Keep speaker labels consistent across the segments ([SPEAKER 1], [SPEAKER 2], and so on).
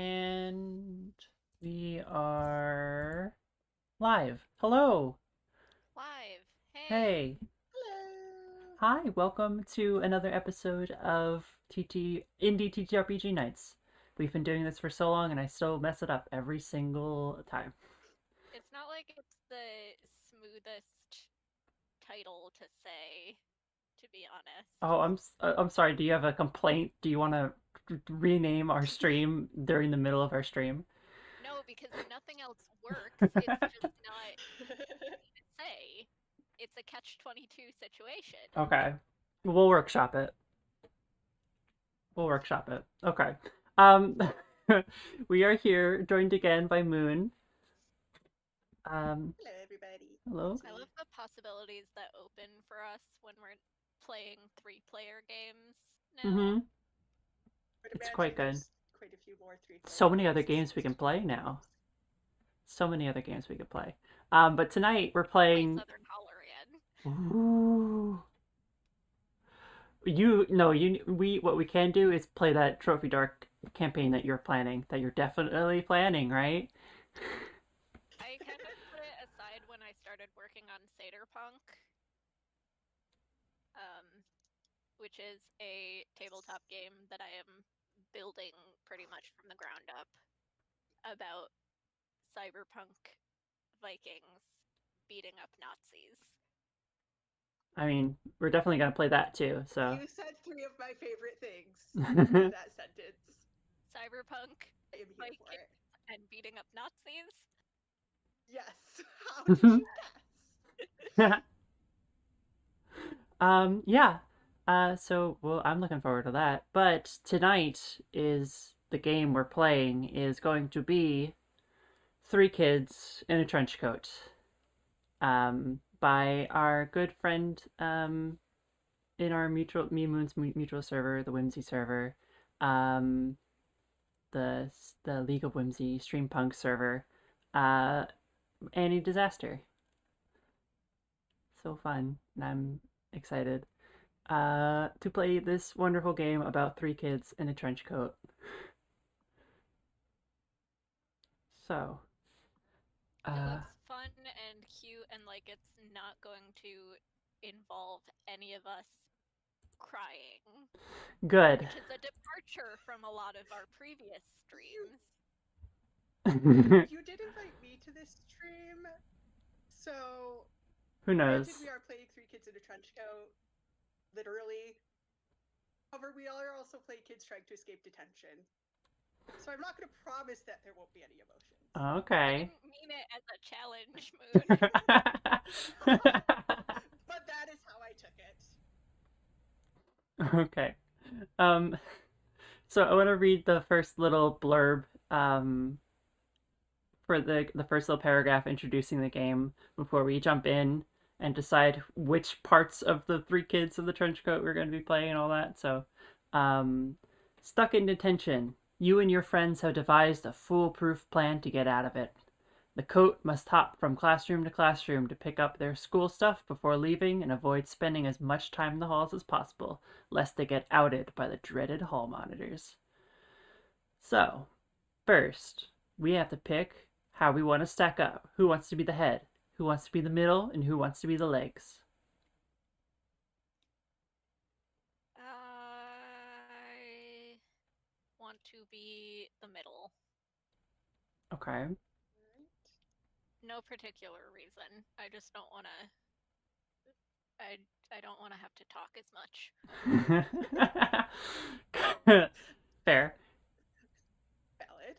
[SPEAKER 1] And we are live. Hello.
[SPEAKER 2] Live. Hey.
[SPEAKER 1] Hey.
[SPEAKER 3] Hello.
[SPEAKER 1] Hi. Welcome to another episode of Indie TTRPG Nights. We've been doing this for so long, and I still mess it up every single time.
[SPEAKER 2] It's not like it's the smoothest title to say, to be honest.
[SPEAKER 1] Oh, I'm sorry. Do you have a complaint? Do you want to rename our stream during the middle of our stream?
[SPEAKER 2] No, because nothing else works. It's just not easy to say. It's a catch-22 situation.
[SPEAKER 1] Okay. We'll workshop it. We'll workshop it. Okay. Um, we are here, joined again by Moon. Um,
[SPEAKER 3] Hello, everybody.
[SPEAKER 1] hello.
[SPEAKER 3] It's
[SPEAKER 2] I
[SPEAKER 3] me.
[SPEAKER 2] love the possibilities that open for us when we're playing three-player games now.
[SPEAKER 1] Mm-hmm.
[SPEAKER 3] Would
[SPEAKER 1] It's
[SPEAKER 3] imagine
[SPEAKER 1] quite good.
[SPEAKER 3] there's quite a few more
[SPEAKER 1] So
[SPEAKER 3] three-player
[SPEAKER 1] many other
[SPEAKER 3] games
[SPEAKER 1] games we can
[SPEAKER 3] to play
[SPEAKER 1] play now.
[SPEAKER 3] nowadays.
[SPEAKER 1] So many other games we could play. But tonight we're
[SPEAKER 2] Play
[SPEAKER 1] playing.
[SPEAKER 2] Southern Hollerian.
[SPEAKER 1] Ooh. You no you we what we can do is play that Trophy Dark campaign that you're planning, that you're definitely planning, right?
[SPEAKER 2] I kind of put it aside when I started working on Satyr-Punk. Which is a tabletop game that I am building pretty much from the ground up about cyberpunk Vikings beating up Nazis.
[SPEAKER 1] I mean, we're definitely gonna play that too. So.
[SPEAKER 3] You said three of my favorite things in that sentence.
[SPEAKER 2] Cyberpunk
[SPEAKER 3] I am here for
[SPEAKER 2] Vikings
[SPEAKER 3] it.
[SPEAKER 2] and beating up Nazis.
[SPEAKER 3] Yes. How did you guess?
[SPEAKER 1] Yeah. Well, I'm looking forward to that. But tonight is the game we're playing is going to be Three Kids in a Trench Coat, by our good friend, in our Me Moon's mutual server, the Whimsy server, um, the League of Whimsy Streampunk server, uh, Annie Disaster. So fun, and I'm excited to play this wonderful game about three kids in a trench coat. So,
[SPEAKER 2] It
[SPEAKER 1] uh,
[SPEAKER 2] looks fun and cute, and like it's not going to involve any of us crying,
[SPEAKER 1] good.
[SPEAKER 2] which is a departure from a lot of our previous
[SPEAKER 3] You
[SPEAKER 2] streams.
[SPEAKER 3] you did invite me to this stream, so
[SPEAKER 1] Who
[SPEAKER 3] granted
[SPEAKER 1] knows?
[SPEAKER 3] we are playing Three Kids in a Trench Coat, literally. However, we are also playing kids trying to escape detention. So I'm not going to promise that there won't be any emotions.
[SPEAKER 2] I
[SPEAKER 1] Okay.
[SPEAKER 2] didn't mean it as a challenge, Moon.
[SPEAKER 3] But that is how I took it.
[SPEAKER 1] Okay. Um, so I want to read the first little blurb, for the first little paragraph introducing the game before we jump in and decide which parts of the three kids of the trench coat we're going to be playing and all that. So, um, stuck in detention, you and your friends have devised a foolproof plan to get out of it. The coat must hop from classroom to classroom to pick up their school stuff before leaving and avoid spending as much time in the halls as possible, lest they get outed by the dreaded hall monitors. So, first, we have to pick how we want to stack up. Who wants to be the head? Who wants to be the middle? And who wants to be the legs?
[SPEAKER 2] I want to be the middle.
[SPEAKER 1] Okay.
[SPEAKER 2] No particular reason. I just don't want to. I don't want to have to talk as much.
[SPEAKER 1] Fair.
[SPEAKER 3] Valid.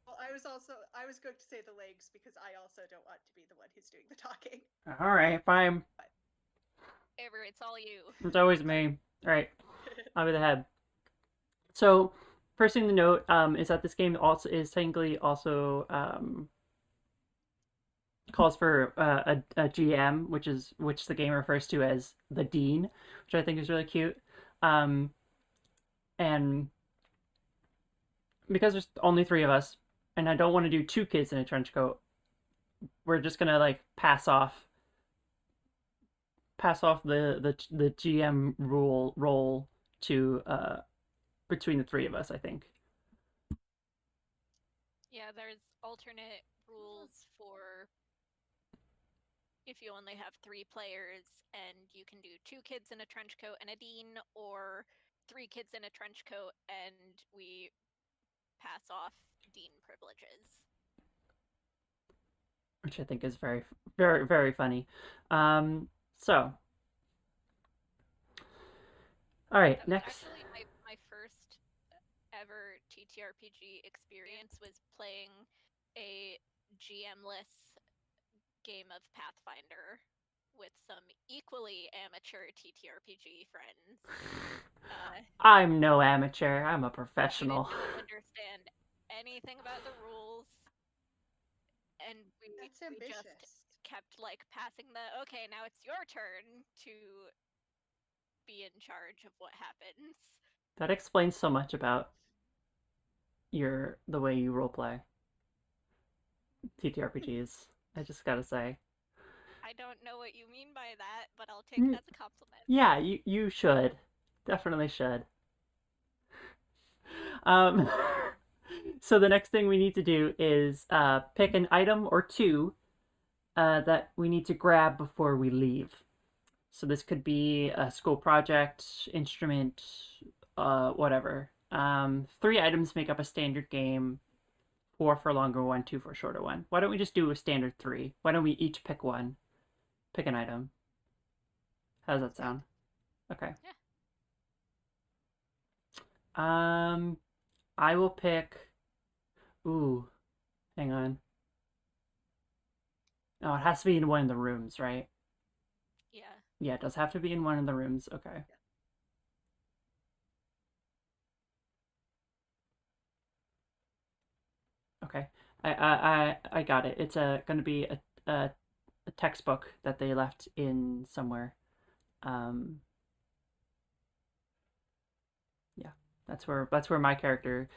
[SPEAKER 3] Well, I was going to say the legs because I also don't want to be the one who's doing the talking.
[SPEAKER 1] All right, fine.
[SPEAKER 3] But
[SPEAKER 2] Avery, it's all you.
[SPEAKER 1] It's always me. All right, I'll be the head. So, first thing to note, is that this game also is technically also, calls for, a GM, which the game refers to as the dean, which I think is really cute. Um, and because there's only three of us, and I don't want to do two kids in a trench coat, we're just gonna like pass off the GM role to between the three of us, I think.
[SPEAKER 2] Yeah, there's alternate rules for if you only have 3 players, and you can do 2 kids in a trench coat and a dean, or 3 kids in a trench coat and we pass off dean privileges.
[SPEAKER 1] Which I think is very, very, very funny. So, all right,
[SPEAKER 2] That was
[SPEAKER 1] next.
[SPEAKER 2] actually my first ever TTRPG experience was playing a GM-less game of Pathfinder with some equally amateur TTRPG friends.
[SPEAKER 1] I'm no amateur. I'm a
[SPEAKER 2] We
[SPEAKER 1] professional.
[SPEAKER 2] did not understand anything about the rules, and
[SPEAKER 3] That's
[SPEAKER 2] we just
[SPEAKER 3] ambitious.
[SPEAKER 2] kept like passing the okay, now it's your turn to be in charge of what happens.
[SPEAKER 1] That explains so much about the way you roleplay TTRPGs. I just gotta say.
[SPEAKER 2] I don't know what you mean by that, but I'll take it
[SPEAKER 1] Mm,
[SPEAKER 2] as a compliment.
[SPEAKER 1] yeah, you should. Definitely should. Um, so the next thing we need to do is pick an item or two that we need to grab before we leave. So this could be a school project, instrument, whatever. 3 items make up a standard game. 4 for a longer one, 2 for a shorter one. Why don't we just do a standard 3? Why don't we each pick one? Pick an item. How does that sound? Okay.
[SPEAKER 2] Yeah.
[SPEAKER 1] Um, I will pick. Ooh, hang on. Oh, it has to be in one of the rooms, right?
[SPEAKER 2] Yeah.
[SPEAKER 1] Yeah, it does have to be in one of the rooms. Okay. Okay. I got it. It's gonna be a textbook that they left in somewhere. Um, yeah, that's where my character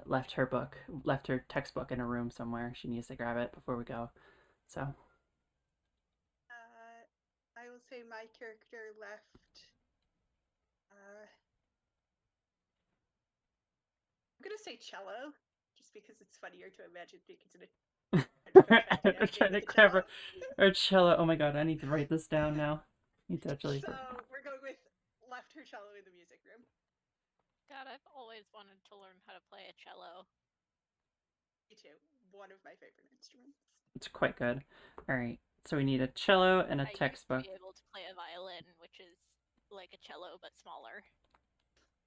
[SPEAKER 1] left her textbook in a room somewhere. She needs to grab it before we go. So
[SPEAKER 3] I will say my character left. I'm gonna say cello, just because it's funnier to imagine kids in a trench coat trying to
[SPEAKER 1] I'm
[SPEAKER 3] navigate
[SPEAKER 1] trying
[SPEAKER 3] with
[SPEAKER 1] to
[SPEAKER 3] a
[SPEAKER 1] grab
[SPEAKER 3] cello.
[SPEAKER 1] her cello. Oh my god, I need to write this down now. I need to actually.
[SPEAKER 3] So we're going with left her cello in the music room.
[SPEAKER 2] God, I've always wanted to learn how to play a cello.
[SPEAKER 3] Me too. One of my favorite instruments.
[SPEAKER 1] It's quite good. All right, so we need a cello and a
[SPEAKER 2] I used to
[SPEAKER 1] textbook.
[SPEAKER 2] be able to play a violin, which is like a cello but smaller.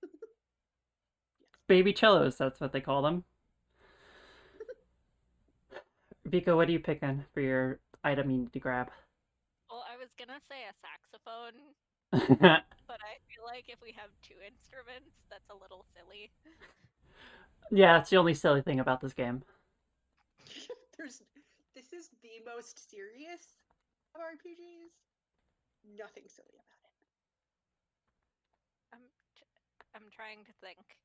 [SPEAKER 3] Yes.
[SPEAKER 1] Baby cellos, that's what they call them. Vika, what are you picking for your item you need to grab?
[SPEAKER 2] Well, I was gonna say a saxophone, but I feel like if we have 2 instruments, that's a little silly.
[SPEAKER 1] Yeah, that's the only silly thing about this game.
[SPEAKER 3] This is the most serious of RPGs. Nothing silly about it.
[SPEAKER 2] I'm trying to think.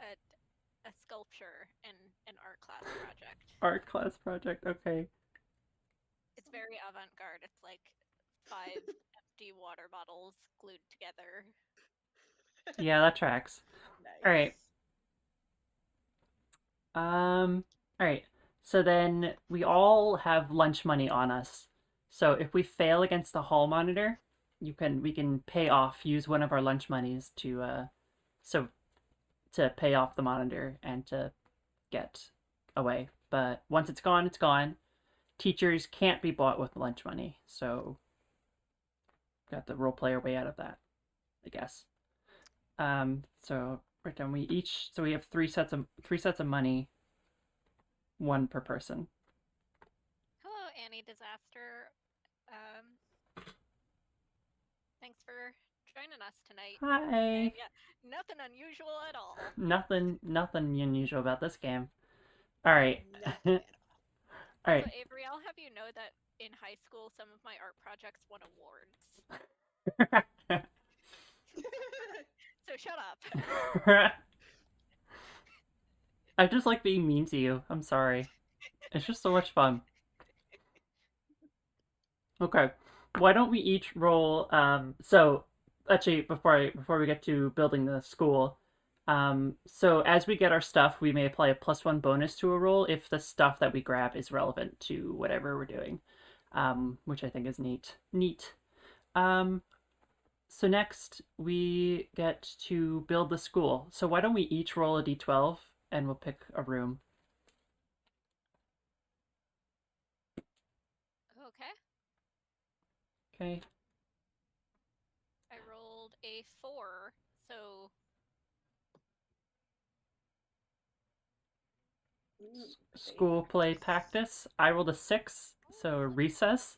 [SPEAKER 2] A, a sculpture in an art class project.
[SPEAKER 1] Art class project, okay.
[SPEAKER 2] It's very avant-garde. It's like 5 empty water bottles glued together.
[SPEAKER 1] Yeah, that tracks.
[SPEAKER 3] Nice.
[SPEAKER 1] All right. All right. So then we all have lunch money on us. So if we fail against the hall monitor, we can pay off, use one of our lunch monies so to pay off the monitor and to get away. But once it's gone, it's gone. Teachers can't be bought with lunch money, so got the role player way out of that, I guess. So right down so we have three sets of money, one per person.
[SPEAKER 2] Hello, Annie Disaster. Thanks for joining us tonight.
[SPEAKER 1] Hi.
[SPEAKER 2] And yeah, nothing unusual at all.
[SPEAKER 1] Nothing unusual about this game. All right.
[SPEAKER 3] Nothing at all.
[SPEAKER 1] All right.
[SPEAKER 2] So Avery, I'll have you know that in high school, some of my art projects won awards. So shut up.
[SPEAKER 1] I just like being mean to you. I'm sorry. It's just so much fun. Okay. why don't we each roll? So actually, before we get to building the school, so as we get our stuff, we may apply a +1 bonus to a roll if the stuff that we grab is relevant to whatever we're doing, which I think is neat. Neat. Um, so next we get to build the school. So why don't we each roll a d12 and we'll pick a room.
[SPEAKER 2] Okay.
[SPEAKER 1] Okay.
[SPEAKER 2] I rolled a 4, so
[SPEAKER 1] School play practice. I rolled a 6, so recess.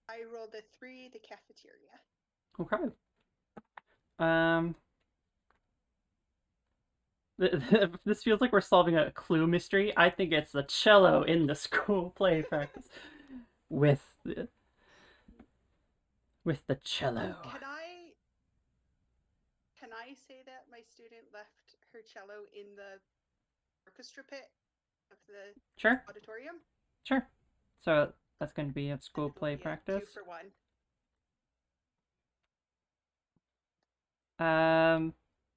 [SPEAKER 3] I rolled a 3, the cafeteria.
[SPEAKER 1] Okay. Um, this feels like we're solving a clue mystery. I think it's the cello in the school play practice with the, with the cello.
[SPEAKER 3] Oh, can I say that my student left her cello in the orchestra pit of the
[SPEAKER 1] Sure,
[SPEAKER 3] auditorium?
[SPEAKER 1] sure. So that's going to be a school
[SPEAKER 3] It'll
[SPEAKER 1] play
[SPEAKER 3] be a 2
[SPEAKER 1] practice.
[SPEAKER 3] for 1.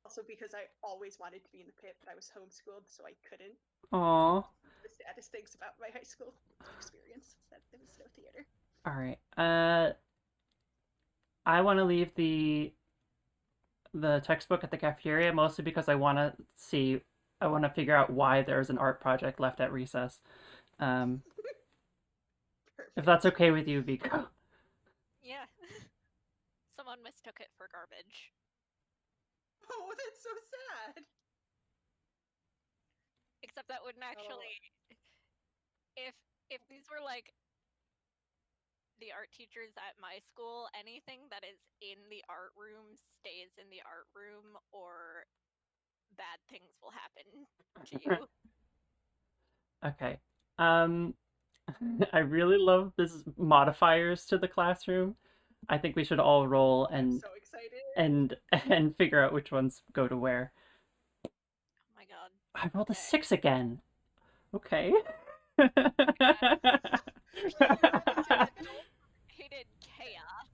[SPEAKER 3] Also because I always wanted to be in the pit, but I was homeschooled, so I couldn't.
[SPEAKER 1] Aw.
[SPEAKER 3] The saddest things about my high school experience is that there was no theater.
[SPEAKER 1] All right. I want to leave the textbook at the cafeteria mostly because I want to figure out why there's an art project left at recess. If
[SPEAKER 3] Perfect.
[SPEAKER 1] that's okay with you, Vico.
[SPEAKER 2] yeah. Someone mistook it for garbage.
[SPEAKER 3] Oh, that's so sad.
[SPEAKER 2] Except that wouldn't actually if these were like the art teachers at my school, anything that is in the art room stays in the art room or bad things will happen to you.
[SPEAKER 1] Okay. Um, I really love this modifiers to the classroom. I think we should all roll
[SPEAKER 3] I'm so excited.
[SPEAKER 1] and figure out which ones go to where.
[SPEAKER 2] Oh my god.
[SPEAKER 1] I rolled a
[SPEAKER 2] Okay.
[SPEAKER 1] 6 again. Okay.
[SPEAKER 2] Hated chaos.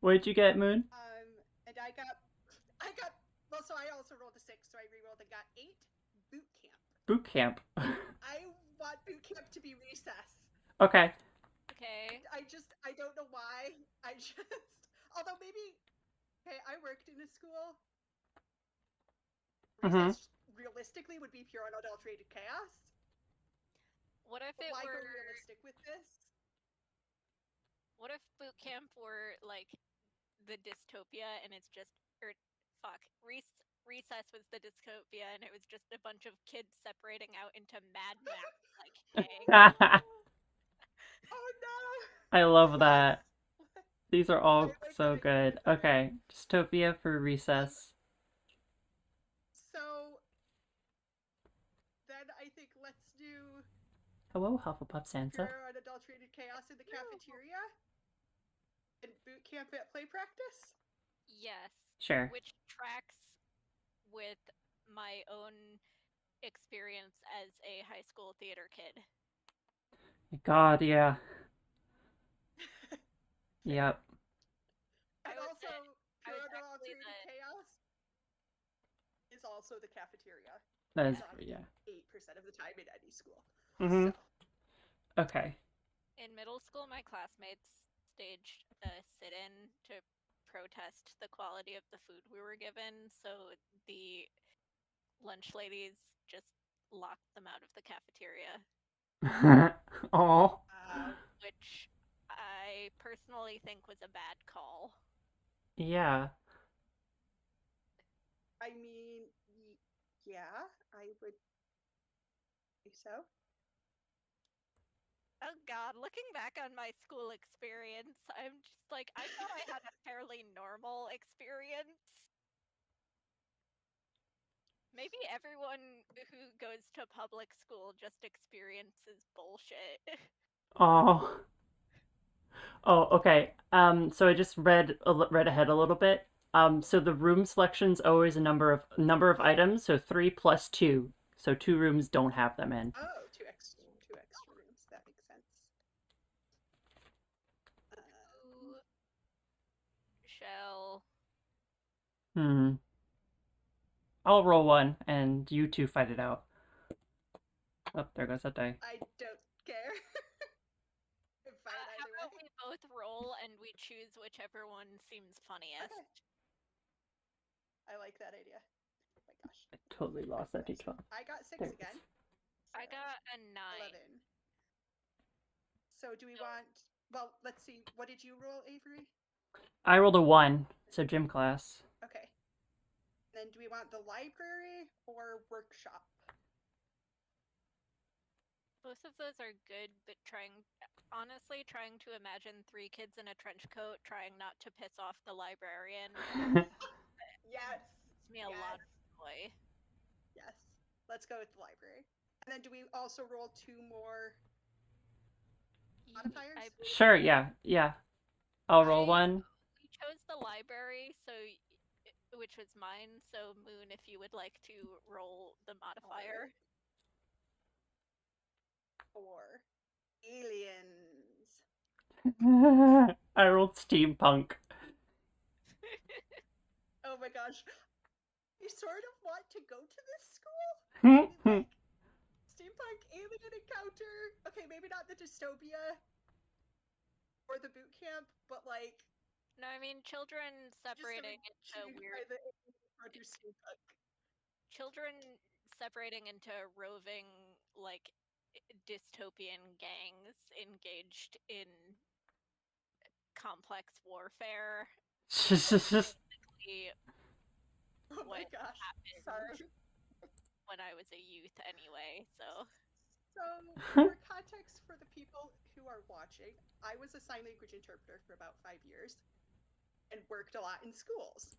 [SPEAKER 1] What did you get, Moon?
[SPEAKER 3] And I got well, so I also rolled a 6, so I re-rolled and got 8 boot camp.
[SPEAKER 1] Boot camp.
[SPEAKER 3] I want boot camp to be recess.
[SPEAKER 1] Okay.
[SPEAKER 2] Okay.
[SPEAKER 3] I don't know why. Although maybe, okay, I worked in a school. Recess realistically would be pure unadulterated chaos.
[SPEAKER 2] What if
[SPEAKER 3] But
[SPEAKER 2] it
[SPEAKER 3] why
[SPEAKER 2] were
[SPEAKER 3] go realistic with this?
[SPEAKER 2] What if boot camp were like the dystopia and it's just recess was the dystopia and it was just a bunch of kids separating out into Mad Max like gangs.
[SPEAKER 3] Oh no!
[SPEAKER 1] I love
[SPEAKER 3] Yes!
[SPEAKER 1] that. These are all
[SPEAKER 3] like
[SPEAKER 1] so
[SPEAKER 3] that
[SPEAKER 1] good.
[SPEAKER 3] better.
[SPEAKER 1] Okay, dystopia for recess.
[SPEAKER 3] So then I think let's do
[SPEAKER 1] Hello, Hufflepuff Sansa.
[SPEAKER 3] pure unadulterated chaos in the cafeteria and boot camp at play practice.
[SPEAKER 2] Yes.
[SPEAKER 1] Sure.
[SPEAKER 2] Which tracks with my own experience as a high school theater kid.
[SPEAKER 1] God, yeah. Yep.
[SPEAKER 3] And also, pure
[SPEAKER 2] actually
[SPEAKER 3] unadulterated chaos is also the cafeteria.
[SPEAKER 1] That is,
[SPEAKER 3] It's
[SPEAKER 1] yeah.
[SPEAKER 3] 8% of the time in any school.
[SPEAKER 1] Mhm.
[SPEAKER 3] So.
[SPEAKER 1] Okay.
[SPEAKER 2] In middle school, my classmates staged a sit-in to protest the quality of the food we were given, so the lunch ladies just locked them out of the cafeteria.
[SPEAKER 1] Oh.
[SPEAKER 2] Which I personally think was a bad call.
[SPEAKER 1] Yeah.
[SPEAKER 3] I mean, yeah, I would think so.
[SPEAKER 2] Oh god, looking back on my school experience, I'm just like, I thought I had a fairly normal experience. Maybe everyone who goes to public school just experiences bullshit.
[SPEAKER 1] Oh. Oh, okay. So I just read ahead a little bit. So the room selection's always a number of items, so 3 plus 2. So 2 rooms don't have them in.
[SPEAKER 3] Oh, two extra rooms. That makes sense.
[SPEAKER 2] shall.
[SPEAKER 1] I'll roll one, and you two fight it out. Oh, there goes that die.
[SPEAKER 3] I don't care. Fine
[SPEAKER 2] How
[SPEAKER 3] either
[SPEAKER 2] about
[SPEAKER 3] way.
[SPEAKER 2] we both roll and we choose whichever one seems funniest?
[SPEAKER 3] Okay. I like that idea. Oh my gosh.
[SPEAKER 1] I totally lost that d12.
[SPEAKER 3] I got 6
[SPEAKER 1] There it
[SPEAKER 3] again.
[SPEAKER 1] is.
[SPEAKER 2] I got a 9.
[SPEAKER 3] 11. So do we want... Well, let's see. What did you roll, Avery?
[SPEAKER 1] I rolled a 1, so gym class.
[SPEAKER 3] Okay. Then do we want the library or workshop?
[SPEAKER 2] Both of those are good, but honestly, trying to imagine 3 kids in a trench coat trying not to piss off the librarian
[SPEAKER 3] Yes.
[SPEAKER 2] gives me a lot of joy.
[SPEAKER 3] Yes. Let's go with the library. And then do we also roll 2 more modifiers?
[SPEAKER 1] Sure, yeah. I'll roll one.
[SPEAKER 2] We chose the library, which was mine. So Moon, if you would like to roll the modifier.
[SPEAKER 3] 4. Aliens.
[SPEAKER 1] I rolled steampunk.
[SPEAKER 3] Oh my gosh. You sort of want to go to this school?
[SPEAKER 1] Hmm.
[SPEAKER 3] Steampunk alien encounter. Okay, maybe not the dystopia or the boot camp, but like
[SPEAKER 2] No, I mean children separating into weird. Children separating into roving like dystopian gangs engaged in complex warfare. Basically,
[SPEAKER 3] oh my gosh. Sorry.
[SPEAKER 2] When I was a youth anyway, so
[SPEAKER 3] for context for the people who are watching, I was a sign language interpreter for about 5 years and worked a lot in schools.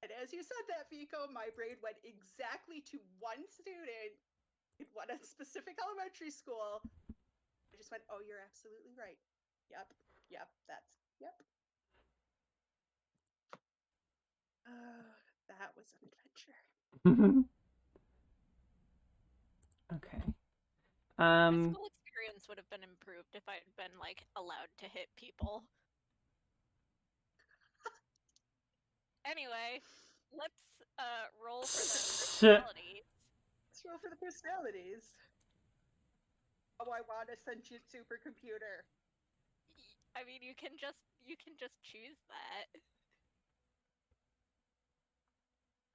[SPEAKER 3] And as you said that, Vico, my brain went exactly to one student in one specific elementary school. I just went, oh, you're absolutely right. Yep, yep. That was an adventure.
[SPEAKER 1] Okay.
[SPEAKER 2] my school experience would have been improved if I'd been like allowed to hit people. Anyway, let's roll for the personalities.
[SPEAKER 3] Let's roll for the personalities. Oh, I want a sentient supercomputer.
[SPEAKER 2] I mean, you can just choose that.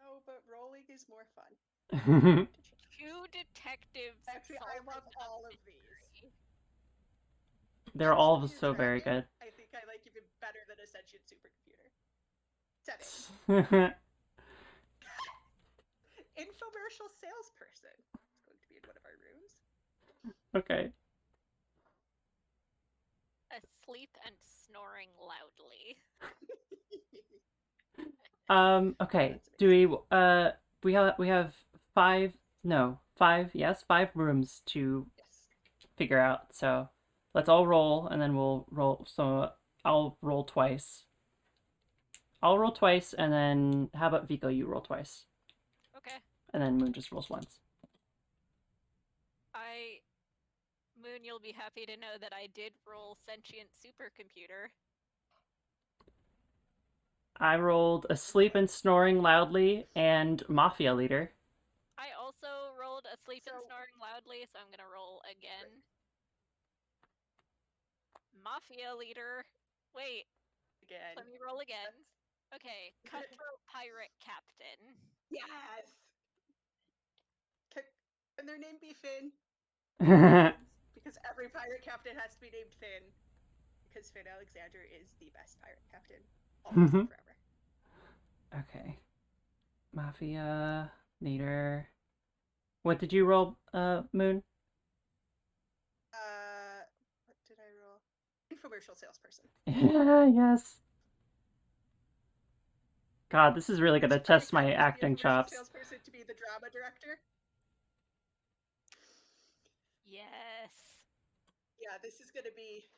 [SPEAKER 3] Oh, but rolling is more fun.
[SPEAKER 2] 2 detectives.
[SPEAKER 3] Actually, I love all of these.
[SPEAKER 1] They're all so very good.
[SPEAKER 3] I think I like even better than a sentient supercomputer. 7. Infomercial salesperson. It's going to be in one of our rooms.
[SPEAKER 1] Okay.
[SPEAKER 2] Asleep and snoring loudly.
[SPEAKER 1] Okay. Do we have 5 rooms to figure out. So let's all roll and then we'll roll. So I'll roll twice. And then how about Vico, you roll twice.
[SPEAKER 2] Okay.
[SPEAKER 1] And then Moon just rolls once.
[SPEAKER 2] Moon, you'll be happy to know that I did roll sentient supercomputer.
[SPEAKER 1] I rolled asleep and snoring loudly and mafia leader.
[SPEAKER 2] I also rolled asleep and snoring loudly, so I'm gonna roll again. Mafia leader. Wait.
[SPEAKER 3] Again.
[SPEAKER 2] Let me roll again. Okay, cutthroat pirate captain.
[SPEAKER 3] Yes. Can their name be Finn? Because every pirate captain has to be named Finn. Because Finn Alexander is the best pirate captain. Always and forever.
[SPEAKER 1] Okay. Mafia leader. What did you roll, Moon?
[SPEAKER 3] What did I roll? Infomercial salesperson.
[SPEAKER 1] Yes. God, this is really gonna test my acting chops.
[SPEAKER 3] Salesperson to be the drama director.
[SPEAKER 2] Yes.
[SPEAKER 3] Yeah, this is gonna be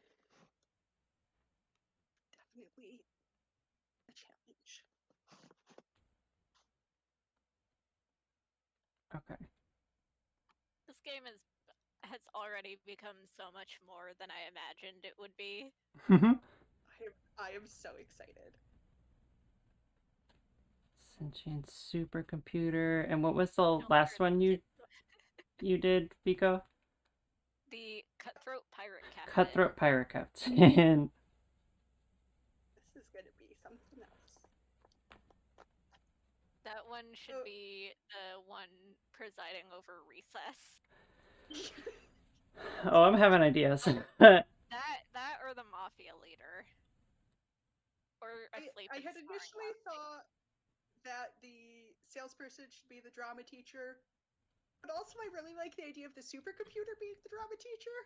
[SPEAKER 3] definitely a challenge.
[SPEAKER 1] Okay.
[SPEAKER 2] This game has already become so much more than I imagined it would be.
[SPEAKER 3] I I am so excited.
[SPEAKER 1] Sentient supercomputer. And what was the
[SPEAKER 2] No
[SPEAKER 1] last
[SPEAKER 2] wonder
[SPEAKER 1] one
[SPEAKER 2] they
[SPEAKER 1] you did, Vico?
[SPEAKER 2] the Cutthroat Pirate Captain.
[SPEAKER 1] Cutthroat Pirate Captain.
[SPEAKER 3] This is gonna be something else.
[SPEAKER 2] That one should be the one presiding over recess.
[SPEAKER 1] Oh, I'm having ideas.
[SPEAKER 2] That or the mafia leader. Or asleep
[SPEAKER 3] I
[SPEAKER 2] and
[SPEAKER 3] had
[SPEAKER 2] snoring
[SPEAKER 3] initially
[SPEAKER 2] loudly.
[SPEAKER 3] thought that the salesperson should be the drama teacher, but also I really like the idea of the supercomputer being the drama teacher.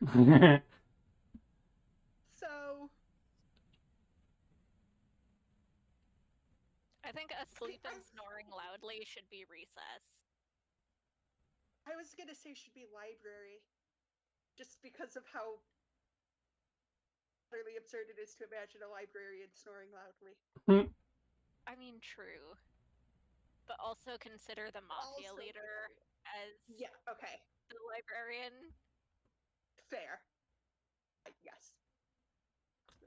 [SPEAKER 3] So
[SPEAKER 2] I think asleep and snoring loudly should be recess.
[SPEAKER 3] I was gonna say should be library, just because of how utterly absurd it is to imagine a librarian snoring loudly.
[SPEAKER 2] I mean, true. But also consider the mafia
[SPEAKER 3] Also
[SPEAKER 2] leader as
[SPEAKER 3] okay.
[SPEAKER 2] the librarian.
[SPEAKER 3] Fair. Yes.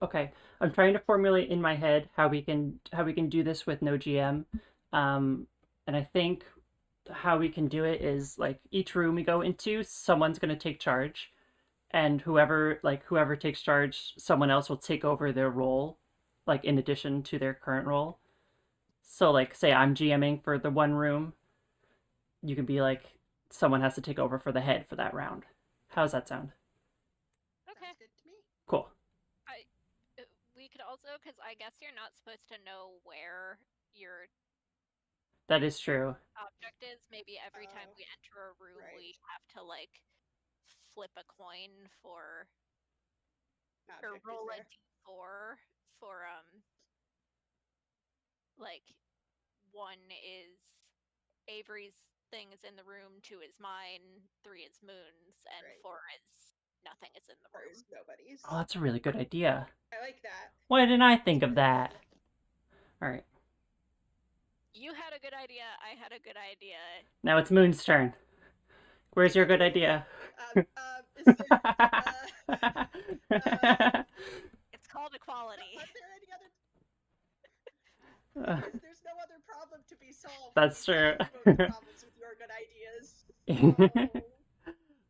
[SPEAKER 1] Okay, I'm trying to formulate in my head how we can do this with no GM, and I think how we can do it is like each room we go into, someone's gonna take charge, and whoever takes charge, someone else will take over their role, like in addition to their current role. So like, say I'm GMing for the one room, you can be like, someone has to take over for the head for that round. How's that sound?
[SPEAKER 2] Okay.
[SPEAKER 3] Sounds good to me.
[SPEAKER 1] Cool.
[SPEAKER 2] We could also, because I guess you're not supposed to know where your
[SPEAKER 1] That is true.
[SPEAKER 2] object is. Maybe every time we enter a room, we have to like flip a coin for or roll a d4 for like one is Avery's thing is in the room, 2 is mine, 3 is Moon's, and 4 is nothing is in the room.
[SPEAKER 3] Nobody's.
[SPEAKER 1] Oh, that's a really good idea.
[SPEAKER 3] I like that.
[SPEAKER 1] Why didn't I think of that? All right.
[SPEAKER 2] You had a good idea. I had a good idea.
[SPEAKER 1] Now it's Moon's turn. Where's your good idea?
[SPEAKER 3] It's
[SPEAKER 2] called equality.
[SPEAKER 3] Are there any other? Because there's no other problem to be solved.
[SPEAKER 1] That's true.
[SPEAKER 3] Problems with your good ideas.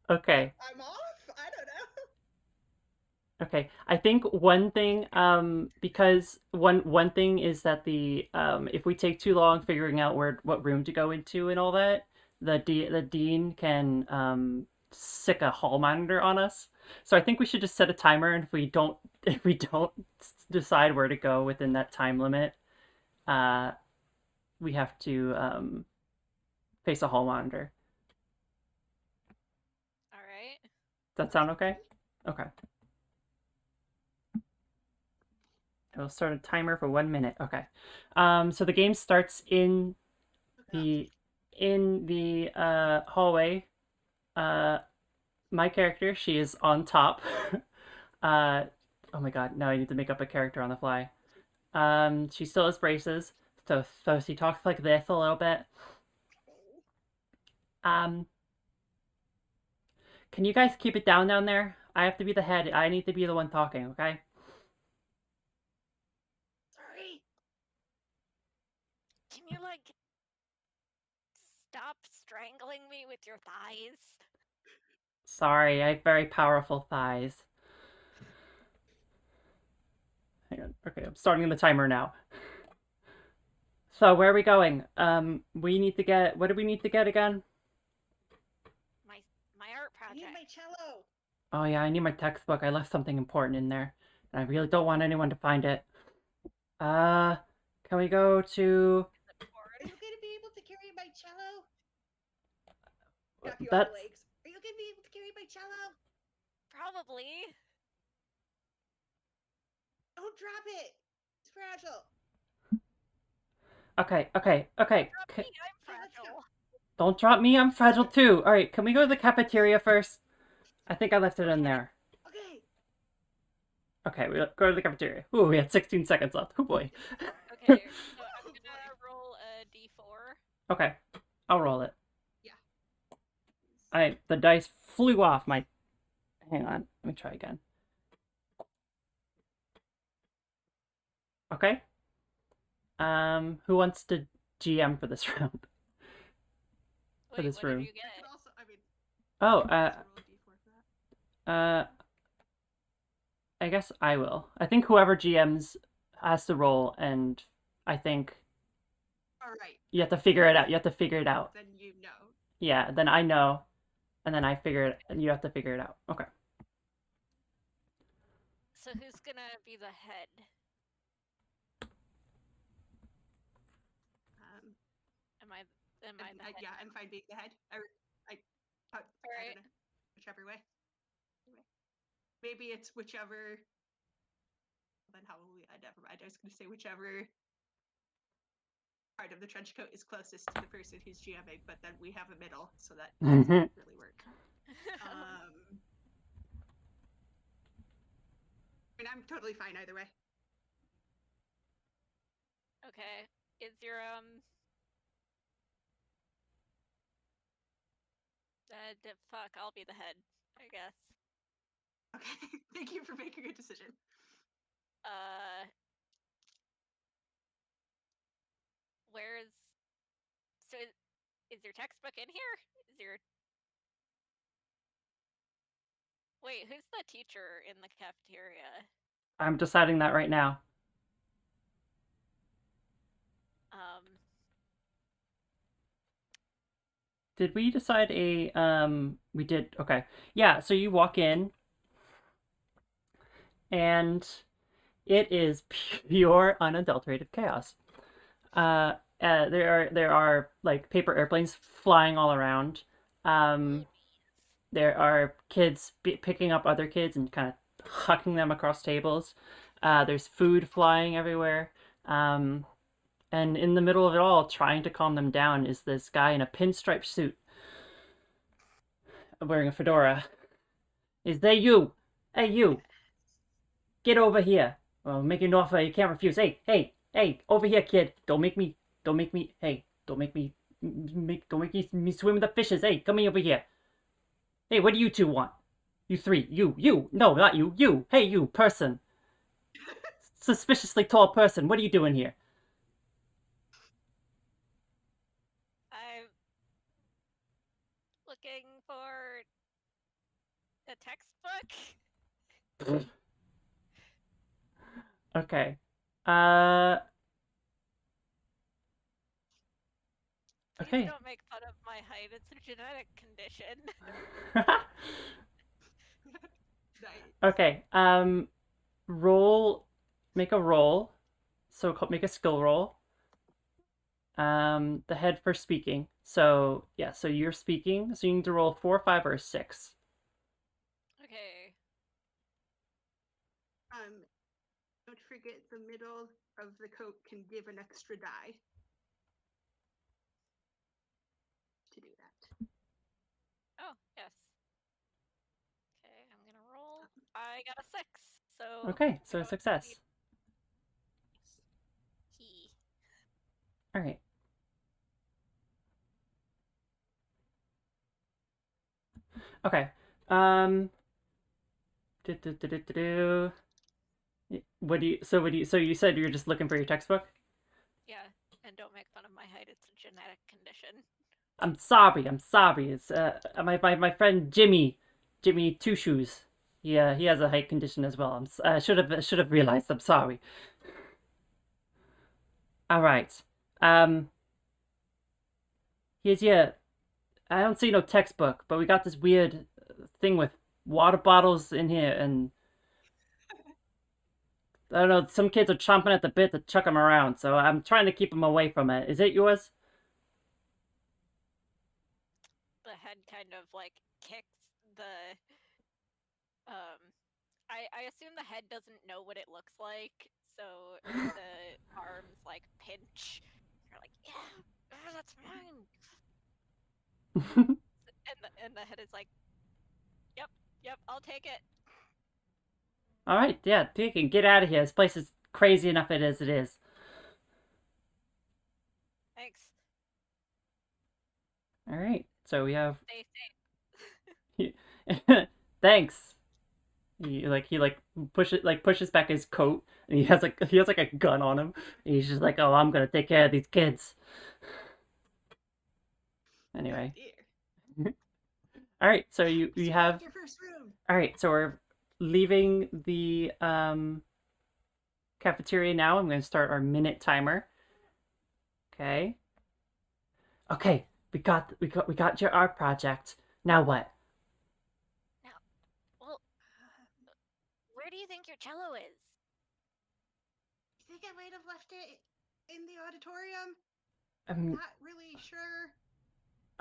[SPEAKER 1] Okay.
[SPEAKER 3] I'm off. I don't know.
[SPEAKER 1] Okay. I think one thing, because one thing is that the if we take too long figuring out what room to go into and all that, the dean can sick a hall monitor on us. So I think we should just set a timer, and if we don't decide where to go within that time limit, we have to face a hall monitor.
[SPEAKER 2] All right.
[SPEAKER 1] Does that sound okay? Okay. I will start a timer for 1 minute. Okay. So the game starts in the hallway. My character, she is on top. Oh my god, now I need to make up a character on the fly. She still has braces, so she talks like this a little bit. Can you guys keep it down there? I have to be the head. I need to be the one talking, okay?
[SPEAKER 3] Sorry.
[SPEAKER 2] Can you like stop strangling me with your thighs?
[SPEAKER 1] Sorry, I have very powerful thighs. Hang on. Okay, I'm starting the timer now. So where are we going? We need to get. What do we need to get again?
[SPEAKER 2] My art
[SPEAKER 3] I need
[SPEAKER 2] project.
[SPEAKER 3] my cello.
[SPEAKER 1] Oh yeah, I need my textbook. I left something important in there, and I really don't want anyone to find it. Can we go to?
[SPEAKER 3] Are you going to be able to carry my cello? Tap you on
[SPEAKER 1] That's
[SPEAKER 3] the legs. Are you going to be able to carry my cello?
[SPEAKER 2] Probably.
[SPEAKER 3] Don't drop it. It's fragile.
[SPEAKER 1] okay.
[SPEAKER 2] Drop me, I'm fragile.
[SPEAKER 1] Don't drop me. I'm fragile too. All right, can we go to the cafeteria first? I think I left it in there.
[SPEAKER 3] Okay.
[SPEAKER 1] Okay, we go to the cafeteria. Ooh, we had 16 seconds left. Oh boy.
[SPEAKER 2] Okay, so I'm gonna roll a d4.
[SPEAKER 1] Okay, I'll roll it.
[SPEAKER 3] Yeah.
[SPEAKER 1] The dice flew off my. Hang on, let me try again. Okay. Who wants to GM for this round? For
[SPEAKER 2] Wait,
[SPEAKER 1] this
[SPEAKER 2] what did
[SPEAKER 1] room?
[SPEAKER 2] you
[SPEAKER 3] You
[SPEAKER 2] get?
[SPEAKER 3] could also, I mean,
[SPEAKER 1] Oh,
[SPEAKER 3] you could also roll a d4 for that.
[SPEAKER 1] uh, I guess I will. I think whoever GMs has to roll, and I think
[SPEAKER 3] All right.
[SPEAKER 1] you have to
[SPEAKER 3] Then
[SPEAKER 1] figure it out.
[SPEAKER 3] you
[SPEAKER 1] You have to figure it out.
[SPEAKER 3] then you know.
[SPEAKER 1] Yeah, then I know, and then I figure it, and you have to figure it out. Okay.
[SPEAKER 2] So who's gonna be the head?
[SPEAKER 3] Um,
[SPEAKER 2] Am I am I the head?
[SPEAKER 3] yeah, I'm fine being the head. I
[SPEAKER 2] Alright.
[SPEAKER 3] don't know, whichever way. Maybe it's whichever. Then how will we? Never mind. I was going to say whichever part of the trench coat is closest to the person who's GMing, but then we have a middle, so that doesn't really work. I mean, I'm totally fine either way.
[SPEAKER 2] Okay. Is your fuck, I'll be the head, I guess.
[SPEAKER 3] Okay, thank you for making a decision.
[SPEAKER 2] Where's so is your textbook in here? Is your Wait, who's the teacher in the cafeteria?
[SPEAKER 1] I'm deciding that right now.
[SPEAKER 2] Um
[SPEAKER 1] Did we decide we did. Okay. Yeah, so you walk in and it is pure unadulterated chaos. There are like paper airplanes flying all around. Um, there are kids picking up other kids and kind of hucking them across tables. There's food flying everywhere. Um, and in the middle of it all, trying to calm them down, is this guy in a pinstripe suit wearing a fedora. Is they you? Hey, you! Get over here! Well, make an offer you can't refuse. Hey, hey, hey! Over here, kid! Don't make me. Don't make me. Hey, don't make me. Don't make me swim with the fishes. Hey, come over here. Hey, what do you two want? You three. You. No, not you. You. Hey, you person. Suspiciously tall person. What are you doing here?
[SPEAKER 2] I'm looking for a textbook.
[SPEAKER 1] Okay.
[SPEAKER 2] Please
[SPEAKER 1] Okay.
[SPEAKER 2] don't make fun of my height. It's a genetic condition.
[SPEAKER 3] Nice.
[SPEAKER 1] Okay. Roll. Make a roll. So make a skill roll. The head for speaking. So yeah, so you're speaking. So you need to roll 4, 5, or 6.
[SPEAKER 2] Okay.
[SPEAKER 3] Don't forget the middle of the coat can give an extra die to do that.
[SPEAKER 2] Oh, yes. Okay, I'm gonna roll. I got a 6, so
[SPEAKER 1] Okay,
[SPEAKER 2] I
[SPEAKER 1] so
[SPEAKER 2] don't
[SPEAKER 1] success.
[SPEAKER 2] need he.
[SPEAKER 1] All right. Okay. Um. What do you? So what do you? So you said you're just looking for your textbook.
[SPEAKER 2] Yeah, and don't make fun of my height. It's a genetic condition.
[SPEAKER 1] I'm sorry. I'm sorry. It's my friend Jimmy Two Shoes. Yeah, he has a height condition as well. I should have realized. I'm sorry. All right. Um. Here's your. I don't see no textbook, but we got this weird thing with water bottles in here, and I don't know. Some kids are chomping at the bit to chuck them around, so I'm trying to keep them away from it. Is it yours?
[SPEAKER 2] The head kind of like kicks the um I assume the head doesn't know what it looks like, so the arms like pinch. You're like, yeah, that's mine. And the head is like, yep, yep, I'll take it.
[SPEAKER 1] All right, yeah, take it. Get out of here. This place is crazy enough as it is.
[SPEAKER 2] Thanks.
[SPEAKER 1] All right, so we have.
[SPEAKER 2] Stay safe.
[SPEAKER 1] Thanks. He pushes back his coat, and he has like a gun on him. And he's just like, "Oh, I'm gonna take care of these kids."
[SPEAKER 3] Oh
[SPEAKER 1] Anyway,
[SPEAKER 3] dear.
[SPEAKER 1] all right. So you have
[SPEAKER 3] Select your first room.
[SPEAKER 1] all right. So we're leaving the cafeteria now. I'm going to start our minute timer. Okay. Okay. We got your art project. Now what?
[SPEAKER 2] Now, well, where do you think your cello is?
[SPEAKER 3] I think I might have left it in the auditorium.
[SPEAKER 1] Um.
[SPEAKER 3] Not really sure.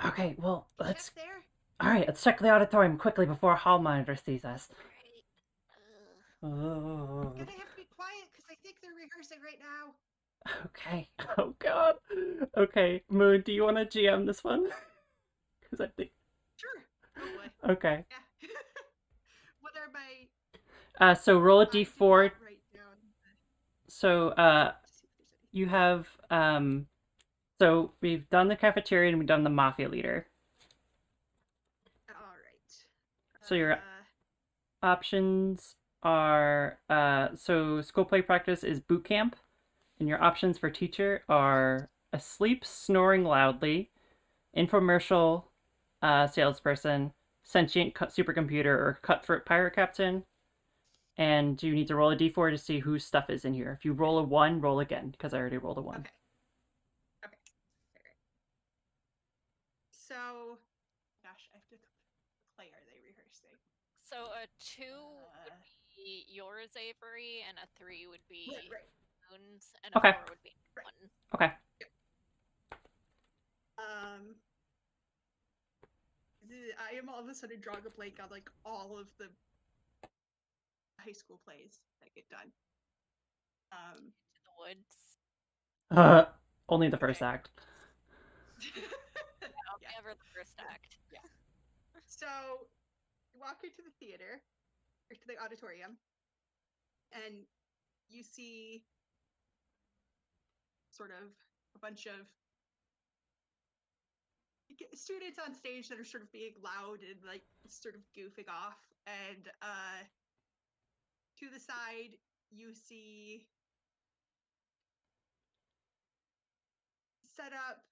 [SPEAKER 1] Okay. Well,
[SPEAKER 3] Check
[SPEAKER 1] let's.
[SPEAKER 3] there.
[SPEAKER 1] All right. Let's check the auditorium quickly before a hall monitor sees us.
[SPEAKER 2] Alright.
[SPEAKER 1] Oh.
[SPEAKER 3] Gonna have to be quiet because I think they're rehearsing right now.
[SPEAKER 1] Okay. Oh God. Okay, Moon. Do you want to GM this one? Because I think.
[SPEAKER 3] Sure. Oh boy.
[SPEAKER 1] Okay.
[SPEAKER 3] Yeah. What are my?
[SPEAKER 1] So roll a
[SPEAKER 3] I did
[SPEAKER 1] d4.
[SPEAKER 3] not write down.
[SPEAKER 1] So
[SPEAKER 3] To see if there's anything.
[SPEAKER 1] you have So we've done the cafeteria and we've done the mafia leader.
[SPEAKER 3] All right.
[SPEAKER 1] So your options are so school play practice is boot camp, and your options for teacher are asleep, snoring loudly, infomercial salesperson, sentient supercomputer, or cutthroat pirate captain. And you need to roll a d4 to see whose stuff is in here. If you roll a 1, roll again, because I already rolled a 1.
[SPEAKER 3] Okay. Okay. All right. So, gosh, I have to. Play are they rehearsing?
[SPEAKER 2] So a 2 would be yours, Avery, and a 3 would be
[SPEAKER 3] Right.
[SPEAKER 2] Moon's, and a
[SPEAKER 1] Okay.
[SPEAKER 2] 4 would be
[SPEAKER 3] Right.
[SPEAKER 2] 1.
[SPEAKER 1] Okay.
[SPEAKER 3] I am all of a sudden drawing a blank on like all of the high school plays that get done.
[SPEAKER 2] To the woods.
[SPEAKER 1] Only the first
[SPEAKER 3] Okay.
[SPEAKER 1] act.
[SPEAKER 3] Yeah.
[SPEAKER 2] Never the first act.
[SPEAKER 3] Yeah. So you walk into the theater, or to the auditorium, and you see sort of a bunch of students on stage that are sort of being loud and like sort of goofing off. And to the side, you see set up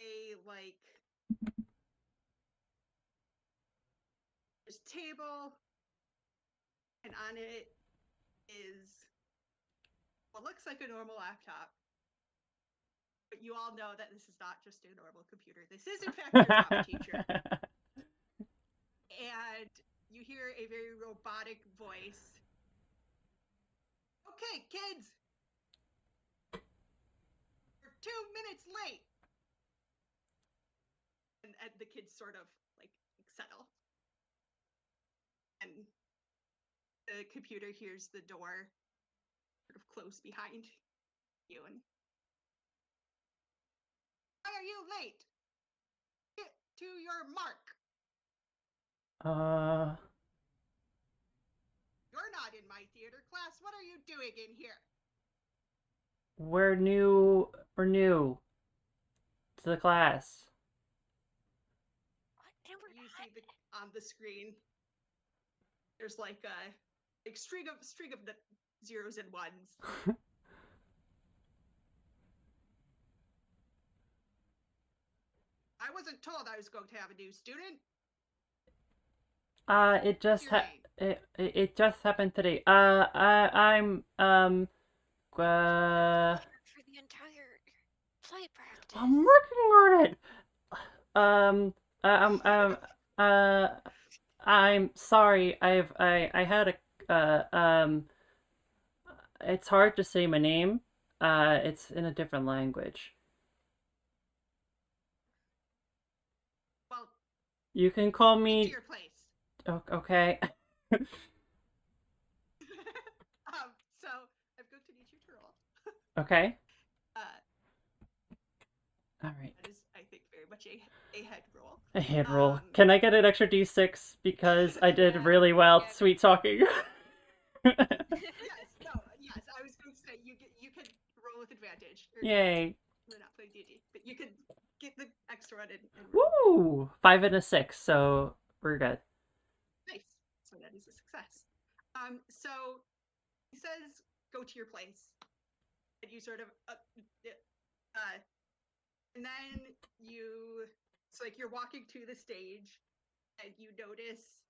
[SPEAKER 3] a like there's a table, and on it is what looks like a normal laptop. But you all know that this is not just a normal computer. This is, in fact, your drama teacher. And you hear a very robotic voice. Okay, kids, you're 2 minutes late. And the kids sort of like settle. And the computer hears the door sort of close behind you. And why are you late? Get to your mark. You're not in my theater class. What are you doing in here?
[SPEAKER 1] We're new to the class.
[SPEAKER 2] What? And we're
[SPEAKER 3] You
[SPEAKER 2] not.
[SPEAKER 3] see on the screen, there's like a string of zeros and ones. I wasn't told I was going to have a new student.
[SPEAKER 1] It just
[SPEAKER 3] Your name?
[SPEAKER 1] it just happened today. I'm
[SPEAKER 2] For the entire play practice.
[SPEAKER 1] I'm working on it. Um, I'm sorry. I had it's hard to say my name. It's in a different language.
[SPEAKER 3] Well,
[SPEAKER 1] You can call
[SPEAKER 3] get to
[SPEAKER 1] me.
[SPEAKER 3] your place.
[SPEAKER 1] Okay.
[SPEAKER 3] So I'm going to need you to roll.
[SPEAKER 1] Okay.
[SPEAKER 3] Uh,
[SPEAKER 1] All right.
[SPEAKER 3] that is, I think, very much a head roll.
[SPEAKER 1] A hand roll. Can I get an extra d6 because I did really well
[SPEAKER 2] Yeah.
[SPEAKER 1] sweet talking?
[SPEAKER 3] Yes, I was going to say you can roll with advantage.
[SPEAKER 1] Yay.
[SPEAKER 3] We're not playing D&D, but you can get the extra one and
[SPEAKER 1] Woo! 5 and a 6, so we're good.
[SPEAKER 3] nice. So that is a success. So he says, "Go to your place," and you sort of, and then it's like you're walking to the stage, and you notice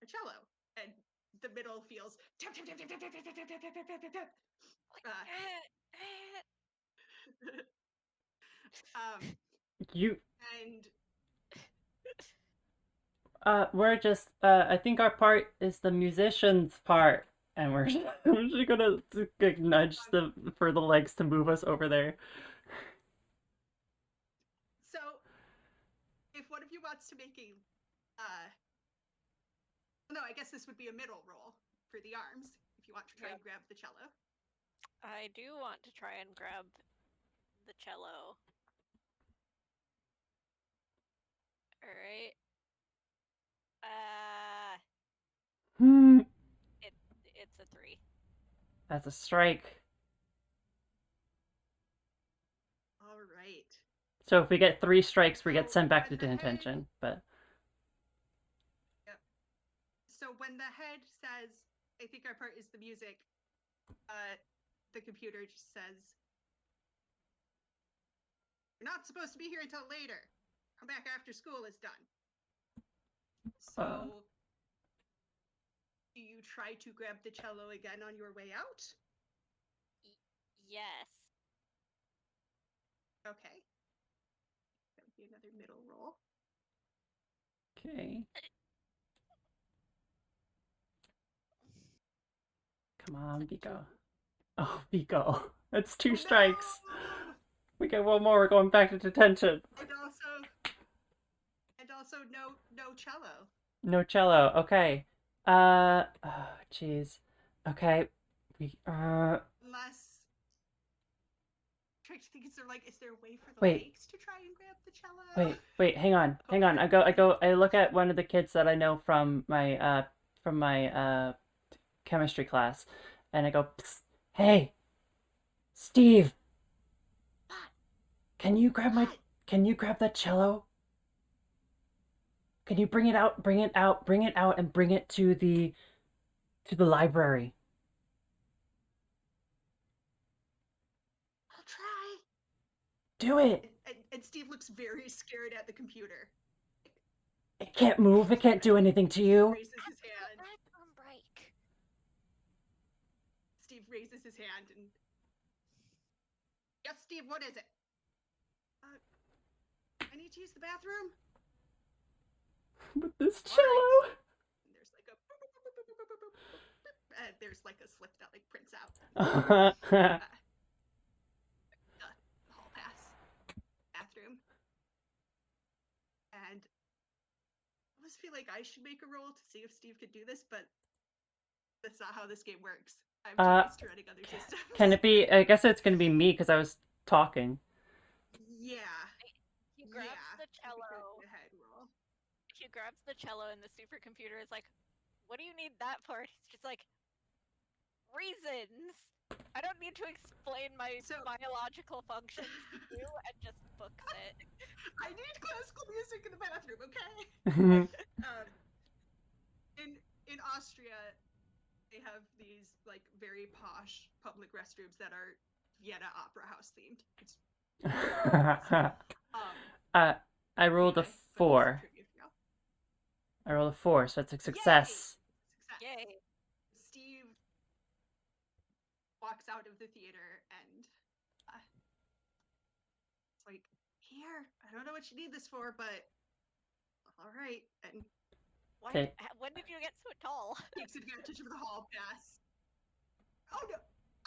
[SPEAKER 3] a cello, and the middle feels tap tap tap tap tap tap tap tap tap tap tap tap.
[SPEAKER 1] You
[SPEAKER 3] And
[SPEAKER 1] we're just I think our part is the musician's part, and we're just gonna like, nudge for the legs to move us over there.
[SPEAKER 3] so if one of you wants to make no, I guess this would be a middle roll for the arms if you want to try and grab the cello.
[SPEAKER 2] I do want to try and grab the cello. All right.
[SPEAKER 1] Hmm.
[SPEAKER 2] It's a 3.
[SPEAKER 1] That's a strike.
[SPEAKER 3] All right.
[SPEAKER 1] So if we get 3 strikes, we get
[SPEAKER 3] So
[SPEAKER 1] sent back to
[SPEAKER 3] when the head-
[SPEAKER 1] detention. But
[SPEAKER 3] Yep. So when the head says, "I think our part is the music," the computer just says, "You're not supposed to be here until later. Come back after school is done." So do you try to grab the cello again on your way out?
[SPEAKER 2] Yes.
[SPEAKER 3] Okay. That would be another middle roll.
[SPEAKER 1] okay. Come on, Vico. Oh, Vico. That's 2 strikes.
[SPEAKER 3] No!
[SPEAKER 1] We get one more, we're going back to detention.
[SPEAKER 3] And also no cello.
[SPEAKER 1] No cello. Okay. Oh, jeez. Okay.
[SPEAKER 3] Unless trying to think, is there a way for the
[SPEAKER 1] Wait.
[SPEAKER 3] legs to try and grab the cello?
[SPEAKER 1] Wait, hang on. I look at one of the kids that I know from my chemistry class, and I go, "Psst, hey, Steve, can you grab that cello? Can you bring it out, and bring it to the library?"
[SPEAKER 3] I'll try.
[SPEAKER 1] Do it.
[SPEAKER 3] And Steve looks very scared at the computer.
[SPEAKER 1] It can't move. It can't do anything to you.
[SPEAKER 3] Raises his hand.
[SPEAKER 2] Break.
[SPEAKER 3] Steve raises his hand and, "Yes, Steve, what is it?" "I need to use the bathroom."
[SPEAKER 1] With this
[SPEAKER 3] All
[SPEAKER 1] cello.
[SPEAKER 3] right. And there's like a slip that like prints out. The hall pass. Bathroom. And I almost feel like I should make a roll to see if Steve could do this, but that's not how this game works. I'm too used to running other systems.
[SPEAKER 1] Can it be? I guess it's gonna be me because I was talking.
[SPEAKER 3] Yeah.
[SPEAKER 2] He grabs the cello.
[SPEAKER 3] Head roll.
[SPEAKER 2] He grabs the cello, and the supercomputer is like, "What do you need that for?" He's just like, "Reasons. I don't need to explain my biological functions to you," and just books it.
[SPEAKER 3] I need classical music in the bathroom, okay? In Austria, they have these like very posh public restrooms that are Vienna Opera House themed. It's
[SPEAKER 1] I rolled a 4. I rolled a 4, so it's a success.
[SPEAKER 2] Yay!
[SPEAKER 3] Steve walks out of the theater and it's like, "Here, I don't know what you need this for, but all right." And
[SPEAKER 2] when did you get so tall?
[SPEAKER 3] Takes advantage of the hall pass. Oh no,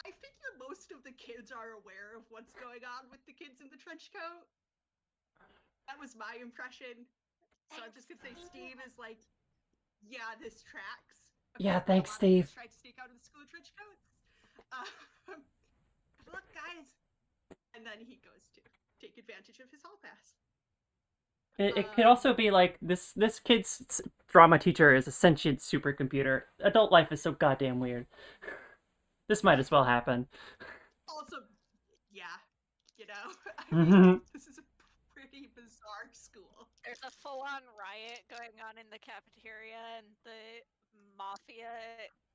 [SPEAKER 3] I figure most of the kids are aware of what's going on with the kids in the trench coat. That was my impression. So I'm just gonna say Steve is like, "Yeah, this tracks."
[SPEAKER 1] Yeah, thanks, Steve.
[SPEAKER 3] Tried to sneak out of the school trench coats. Good luck, guys. And then he goes to take advantage of his hall pass.
[SPEAKER 1] It could also be like this kid's drama teacher is a sentient supercomputer. Adult life is so goddamn weird. This might as well happen.
[SPEAKER 3] Also, yeah, I mean, this is a pretty bizarre school.
[SPEAKER 2] There's a full-on riot going on in the cafeteria, and the mafia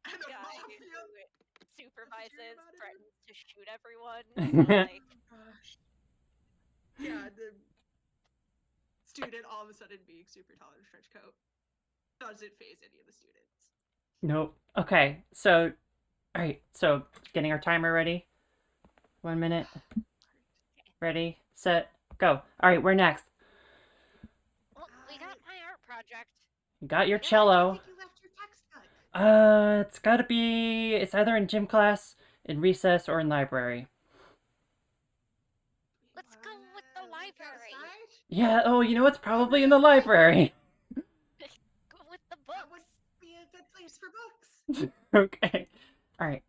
[SPEAKER 3] And the
[SPEAKER 2] guy
[SPEAKER 3] mafia.
[SPEAKER 2] who supervises
[SPEAKER 3] about it,
[SPEAKER 2] threatens to shoot everyone. So like,
[SPEAKER 3] Oh gosh. Yeah, the student all of a sudden being super tall in a trench coat doesn't phase any of the students.
[SPEAKER 1] Nope. Okay, so, alright, so getting our timer ready. 1 minute. Ready, set, go. Alright, we're next.
[SPEAKER 2] well, we got my art project.
[SPEAKER 1] You got your
[SPEAKER 3] Yeah, I
[SPEAKER 1] cello.
[SPEAKER 3] think you left your textbook.
[SPEAKER 1] It's gotta be. It's either in gym class, in recess, or in library.
[SPEAKER 2] Let's go with the
[SPEAKER 3] Look
[SPEAKER 2] library.
[SPEAKER 3] outside?
[SPEAKER 1] Yeah, oh, you know, it's probably in the library.
[SPEAKER 2] Go with the
[SPEAKER 3] That would
[SPEAKER 2] books.
[SPEAKER 3] be a good place for books.
[SPEAKER 1] Okay. Alright.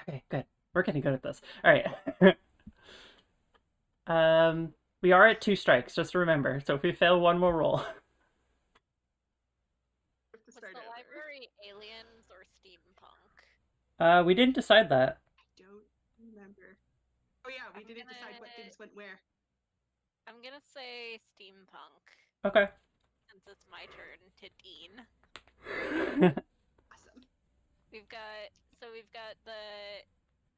[SPEAKER 1] Okay, good. We're getting good at this. Alright. We are at 2 strikes, just remember. So if we fail one more roll.
[SPEAKER 3] We have to
[SPEAKER 2] Was
[SPEAKER 3] start
[SPEAKER 2] the
[SPEAKER 3] over.
[SPEAKER 2] library aliens or steampunk?
[SPEAKER 1] We didn't decide that.
[SPEAKER 3] I don't remember. Oh yeah, we didn't decide what things went where.
[SPEAKER 2] I'm gonna say steampunk
[SPEAKER 1] Okay.
[SPEAKER 2] since it's my turn to dean.
[SPEAKER 3] Awesome.
[SPEAKER 2] We've got the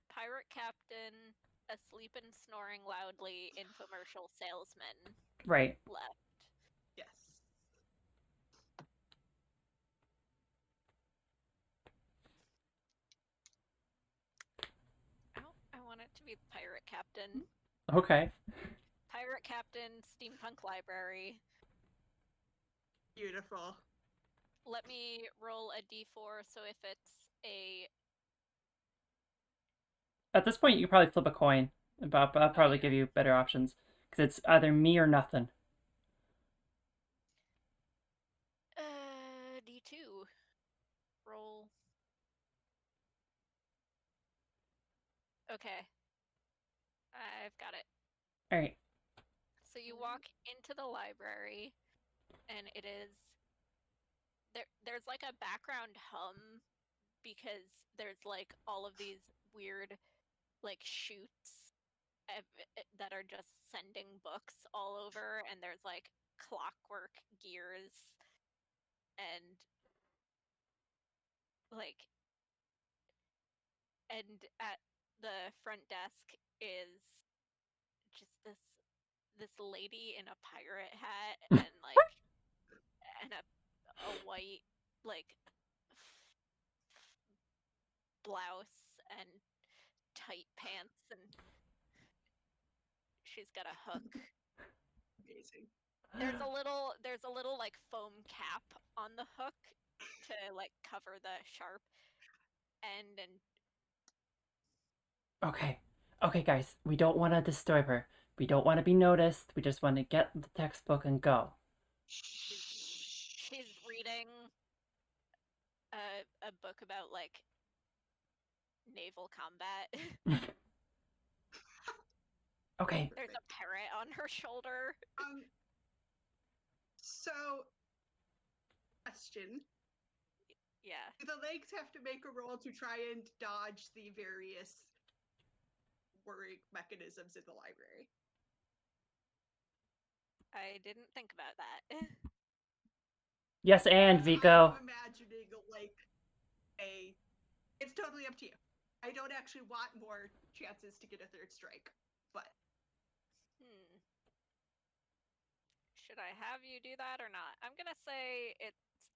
[SPEAKER 2] pirate captain, asleep and snoring loudly, infomercial salesman
[SPEAKER 1] Right.
[SPEAKER 2] left.
[SPEAKER 3] Yes.
[SPEAKER 2] I want it to be the pirate captain.
[SPEAKER 1] Okay.
[SPEAKER 2] Pirate captain, steampunk library.
[SPEAKER 3] Beautiful.
[SPEAKER 2] Let me roll a d4, so if it's a...
[SPEAKER 1] At this point, you can probably flip a coin. But I'll probably
[SPEAKER 2] yeah.
[SPEAKER 1] give you better options. Because it's either me or nothing.
[SPEAKER 2] d2. Roll. Okay. I've got it.
[SPEAKER 1] Alright.
[SPEAKER 2] So you walk into the library, and it is... There's like a background hum, because there's like all of these weird like chutes that are just sending books all over, and there's like clockwork gears, and like, and at the front desk is just this lady in a pirate hat and like and a white like blouse and tight pants, and she's got a hook.
[SPEAKER 3] Amazing.
[SPEAKER 2] There's a little like foam cap on the hook to like cover the sharp end, and
[SPEAKER 1] Okay. Okay, guys. We don't want to disturb her. We don't want to be noticed. We just want to get the textbook and go.
[SPEAKER 2] she's reading a book about like naval combat.
[SPEAKER 1] Okay.
[SPEAKER 2] There's a parrot on her shoulder.
[SPEAKER 3] So, question.
[SPEAKER 2] Yeah.
[SPEAKER 3] Do the legs have to make a roll to try and dodge the various worrying mechanisms in the library?
[SPEAKER 2] I didn't think about that.
[SPEAKER 1] Yes, and Vico.
[SPEAKER 3] I'm imagining like it's totally up to you. I don't actually want more chances to get a third strike, but
[SPEAKER 2] should I have you do that or not? I'm gonna say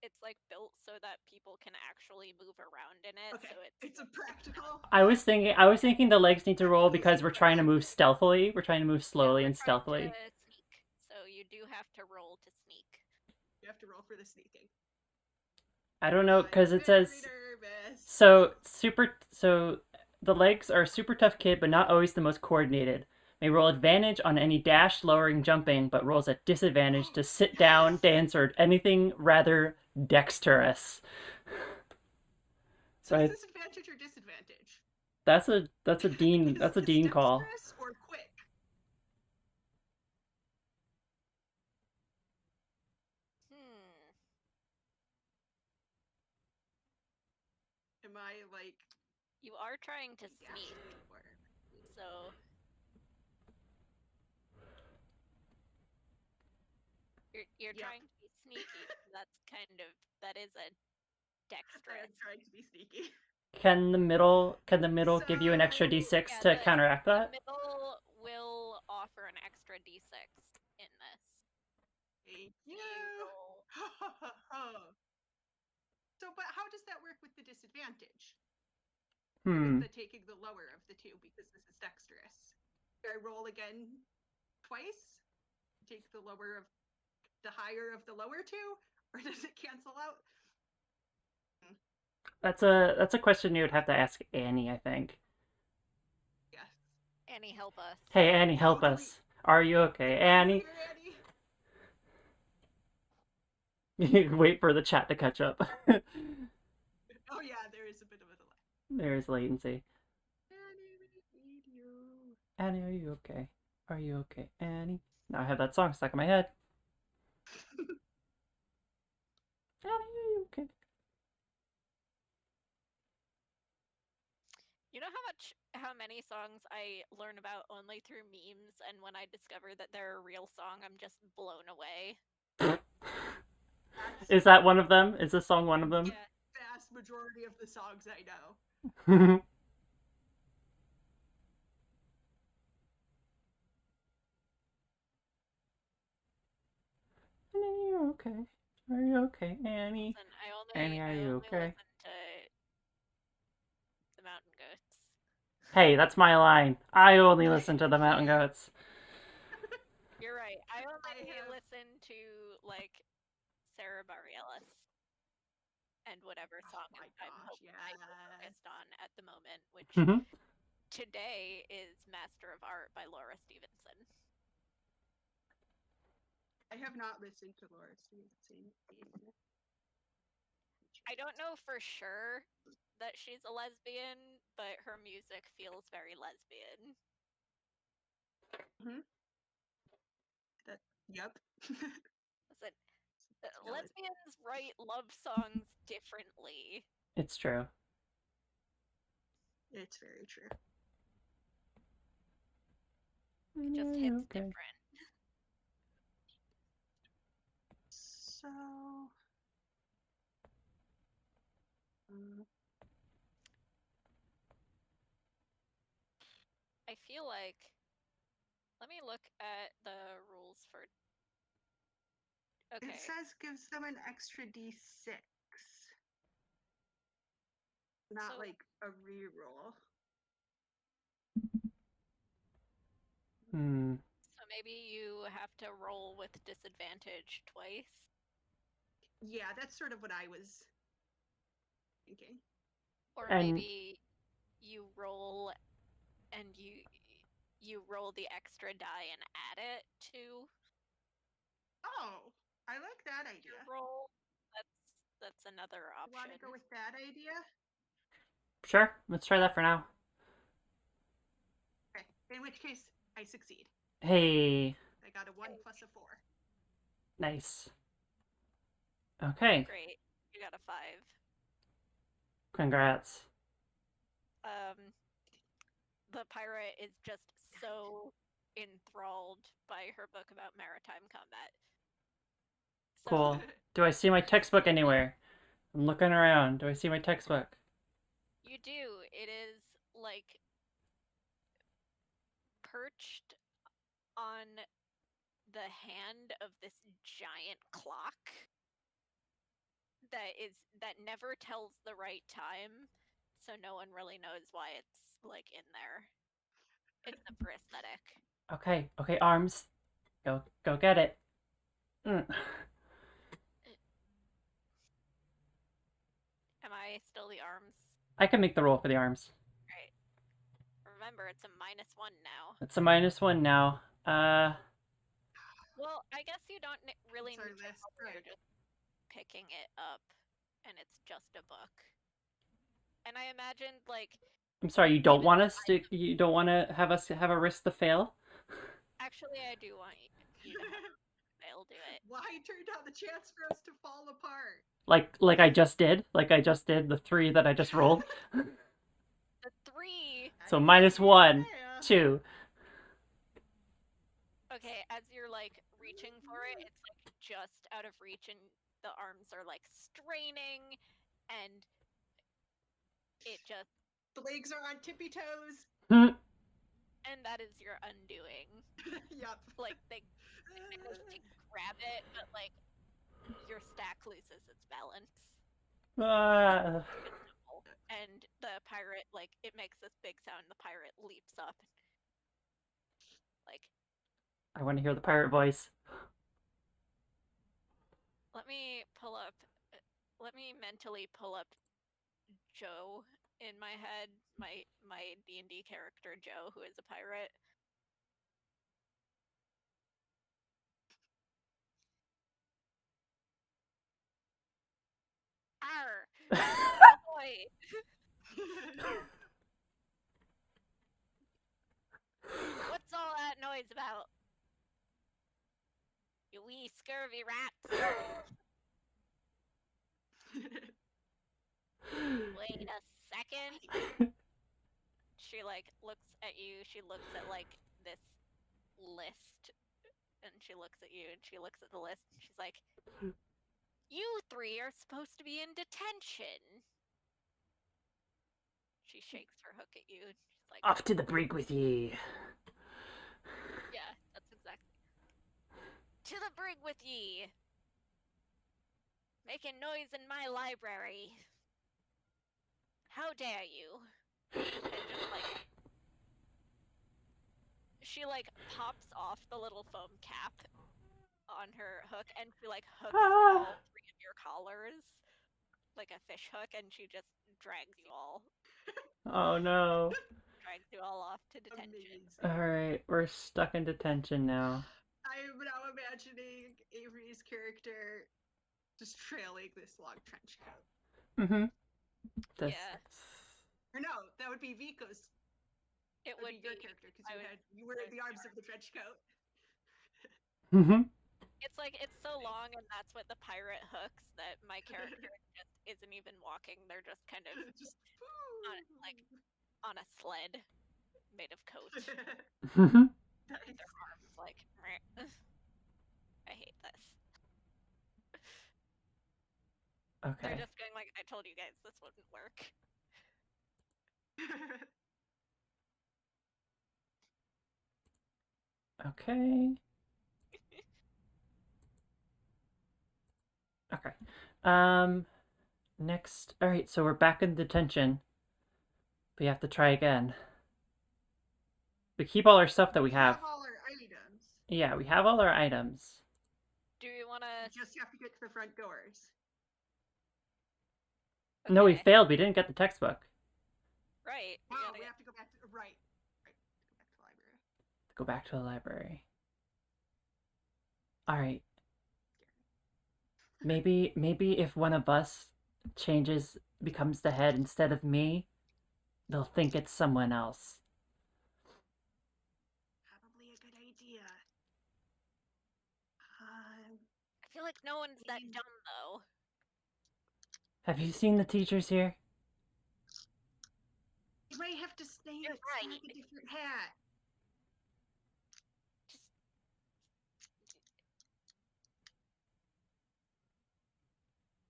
[SPEAKER 2] it's like built so that people can actually move around in it.
[SPEAKER 3] okay,
[SPEAKER 2] So
[SPEAKER 3] it's a practical.
[SPEAKER 1] I was thinking the legs need to roll because we're trying to move stealthily. We're trying to move slowly and stealthily.
[SPEAKER 2] Sneak. So you do have to roll to sneak.
[SPEAKER 3] You have to roll for the sneaking.
[SPEAKER 1] I don't know because it says
[SPEAKER 3] nervous.
[SPEAKER 1] so the legs are a super tough kid, but not always the most coordinated. May roll advantage on any dash, lowering, jumping, but rolls at disadvantage to sit down, dance, or anything rather dexterous.
[SPEAKER 3] So disadvantage or disadvantage?
[SPEAKER 1] That's a dean call.
[SPEAKER 3] Dexterous or quick? Am I like?
[SPEAKER 2] You are trying to sneak, so you're trying to be sneaky. that is a
[SPEAKER 3] I am
[SPEAKER 2] dexterous.
[SPEAKER 3] trying to be sneaky.
[SPEAKER 1] Can the middle give you an extra
[SPEAKER 3] So-
[SPEAKER 1] d6
[SPEAKER 2] Yeah,
[SPEAKER 1] to counteract
[SPEAKER 2] The
[SPEAKER 1] that?
[SPEAKER 2] middle will offer an extra d6 in this.
[SPEAKER 3] Thank
[SPEAKER 2] You
[SPEAKER 3] you.
[SPEAKER 2] roll.
[SPEAKER 3] So, but how does that work with the disadvantage?
[SPEAKER 1] Hmm.
[SPEAKER 3] With the taking the lower of the two, because this is dexterous. Do I roll again twice? Take the higher of the lower two? Or does it cancel out?
[SPEAKER 1] That's a question you would have to ask Annie, I think.
[SPEAKER 3] Yes.
[SPEAKER 2] Annie, help us.
[SPEAKER 1] Hey, Annie, help
[SPEAKER 3] Oh,
[SPEAKER 1] us. Are you okay, Annie?
[SPEAKER 3] Annie.
[SPEAKER 1] Wait for the chat to catch up.
[SPEAKER 3] Oh yeah, there is a bit of a delay.
[SPEAKER 1] There's latency.
[SPEAKER 3] Annie, we need you.
[SPEAKER 1] Annie, are you okay? Are you okay, Annie? Now I have that song stuck in my head. Annie, are you okay?
[SPEAKER 2] You know how many songs I learn about only through memes, and when I discover that they're a real song, I'm just blown away.
[SPEAKER 1] Is that one of them? Is this song one of them?
[SPEAKER 2] Yeah.
[SPEAKER 3] Vast majority of the songs I know.
[SPEAKER 1] Annie, are you okay? Are you okay, Annie?
[SPEAKER 2] Listen, I
[SPEAKER 1] Annie, are you
[SPEAKER 2] only
[SPEAKER 1] okay?
[SPEAKER 2] listen to the Mountain Goats.
[SPEAKER 1] Hey, that's my line. I only listen to the Mountain Goats.
[SPEAKER 2] You're right. I only
[SPEAKER 3] have-
[SPEAKER 2] listen to like Sarah Bareilles and whatever song
[SPEAKER 3] my
[SPEAKER 2] I'm
[SPEAKER 3] gosh,
[SPEAKER 2] focused on at the moment, which
[SPEAKER 1] Mhm.
[SPEAKER 2] today is Master of Art by Laura Stevenson.
[SPEAKER 3] I have not listened to Laura Stevenson.
[SPEAKER 2] I don't know for sure that she's a lesbian, but her music feels very lesbian.
[SPEAKER 3] Yep.
[SPEAKER 2] Listen, lesbians write love songs differently.
[SPEAKER 1] It's true.
[SPEAKER 3] It's very true.
[SPEAKER 2] It just
[SPEAKER 1] Annie, are
[SPEAKER 2] hits
[SPEAKER 1] you okay?
[SPEAKER 2] different.
[SPEAKER 3] So,
[SPEAKER 2] I feel like. Let me look at the rules for. Okay.
[SPEAKER 3] it says gives them an extra d6. Not
[SPEAKER 2] So-
[SPEAKER 3] like a reroll.
[SPEAKER 1] Hmm.
[SPEAKER 2] So maybe you have to roll with disadvantage twice.
[SPEAKER 3] Yeah, that's sort of what I was thinking.
[SPEAKER 2] Or
[SPEAKER 1] And-
[SPEAKER 2] maybe you roll and you roll the extra die and add it to
[SPEAKER 3] Oh, I like that idea.
[SPEAKER 2] your roll. That's another option.
[SPEAKER 3] Want to go with that idea?
[SPEAKER 1] Sure, let's try that for now.
[SPEAKER 3] Okay. In which case, I succeed.
[SPEAKER 1] Hey,
[SPEAKER 3] I got a 1 plus a 4.
[SPEAKER 1] nice. Okay,
[SPEAKER 2] Great. You got a 5.
[SPEAKER 1] congrats.
[SPEAKER 2] The pirate is just so enthralled by her book about maritime combat. So,
[SPEAKER 1] Cool. Do I see my textbook anywhere? I'm looking around. Do I see my textbook?
[SPEAKER 2] You do. It is like perched on the hand of this giant clock that never tells the right time, so no one really knows why it's like in there. It's for aesthetic.
[SPEAKER 1] Okay, arms. Go get it.
[SPEAKER 2] Am I still the arms?
[SPEAKER 1] I can make the roll for the arms.
[SPEAKER 2] Right. Remember, it's a -1 now.
[SPEAKER 1] It's a -1 now.
[SPEAKER 2] Well, I guess you don't really
[SPEAKER 3] It's our
[SPEAKER 2] need to
[SPEAKER 3] last
[SPEAKER 2] roll, you're
[SPEAKER 3] strike.
[SPEAKER 2] just picking it up, and it's just a book. And I imagined, like...
[SPEAKER 1] I'm sorry, you don't
[SPEAKER 2] even
[SPEAKER 1] want
[SPEAKER 2] if
[SPEAKER 1] us to. You don't want to have us have a risk to fail.
[SPEAKER 2] Actually, I do want you to have I'll do it.
[SPEAKER 3] Why turn down the chance for us to fall apart?
[SPEAKER 1] Like I just did. Like I just did the 3 that I just rolled.
[SPEAKER 2] The 3...
[SPEAKER 1] So
[SPEAKER 3] I didn't
[SPEAKER 1] -1,
[SPEAKER 3] mean to.
[SPEAKER 1] 2.
[SPEAKER 2] Okay, as you're, like, reaching for it, it's, like, just out of reach, and the arms are like straining, and it just
[SPEAKER 3] The legs are on tippy toes.
[SPEAKER 2] and that is your undoing.
[SPEAKER 3] Yep.
[SPEAKER 2] Like they manage to grab it, but like your stack loses its balance.
[SPEAKER 1] Ah.
[SPEAKER 2] And the pirate, like, it makes this big sound. The pirate leaps up, like,
[SPEAKER 1] I want to hear the pirate voice.
[SPEAKER 2] let me mentally pull up Joe in my head, my D&D character Joe, who is a pirate. Arr! Ahoy! What's all that noise about? You wee scurvy rats! Wait a second. She like looks at you. She looks at like this list, and she looks at you, and she looks at the list. And she's like, "You three are supposed to be in detention." She shakes her hook at you, and she's like,
[SPEAKER 1] Off to the brig with ye.
[SPEAKER 2] "Yeah, that's exactly. To the brig with ye! Making noise in my library. How dare you?" And just like she like pops off the little foam cap on her hook, and she like hooks all three of your collars like a fish hook, and she just drags you all
[SPEAKER 1] Oh no.
[SPEAKER 2] off to detention.
[SPEAKER 3] Amazing.
[SPEAKER 1] Alright, we're stuck in detention now.
[SPEAKER 3] I'm now imagining Avery's character just trailing this long trench coat.
[SPEAKER 1] Mm-hmm.
[SPEAKER 2] Yeah.
[SPEAKER 3] Or no, that would be Viko's.
[SPEAKER 2] It
[SPEAKER 3] That would
[SPEAKER 2] would
[SPEAKER 3] be your
[SPEAKER 2] be.
[SPEAKER 3] character because you were in the arms of the trench coat.
[SPEAKER 1] Mm-hmm.
[SPEAKER 2] It's like it's so long, and that's what the pirate hooks that my character just isn't even walking. They're just kind of
[SPEAKER 3] Just
[SPEAKER 2] on a sled made of coat.
[SPEAKER 1] Mm-hmm.
[SPEAKER 3] Nice.
[SPEAKER 2] Their arms like, "Meh." I hate this. They're
[SPEAKER 1] Okay.
[SPEAKER 2] just going like, "I told you guys this wouldn't work."
[SPEAKER 1] Okay. Okay. Next. Alright, so we're back in detention. We have to try again. We keep all our stuff that we have.
[SPEAKER 3] all our items.
[SPEAKER 1] Yeah, we have all our items.
[SPEAKER 2] Do you want
[SPEAKER 3] You
[SPEAKER 2] to?
[SPEAKER 3] just have to get to the front doors.
[SPEAKER 2] Okay.
[SPEAKER 1] No, we failed. We didn't get the textbook.
[SPEAKER 2] Right.
[SPEAKER 3] Oh, we have to go back to right.
[SPEAKER 1] Go back to the library. Alright. Maybe if one of us becomes the head instead of me, they'll think it's someone else.
[SPEAKER 3] Probably a good idea.
[SPEAKER 2] I feel like no one's that dumb though.
[SPEAKER 1] Have you seen the teachers here?
[SPEAKER 3] You might have to snag
[SPEAKER 2] You're right.
[SPEAKER 3] a different hat.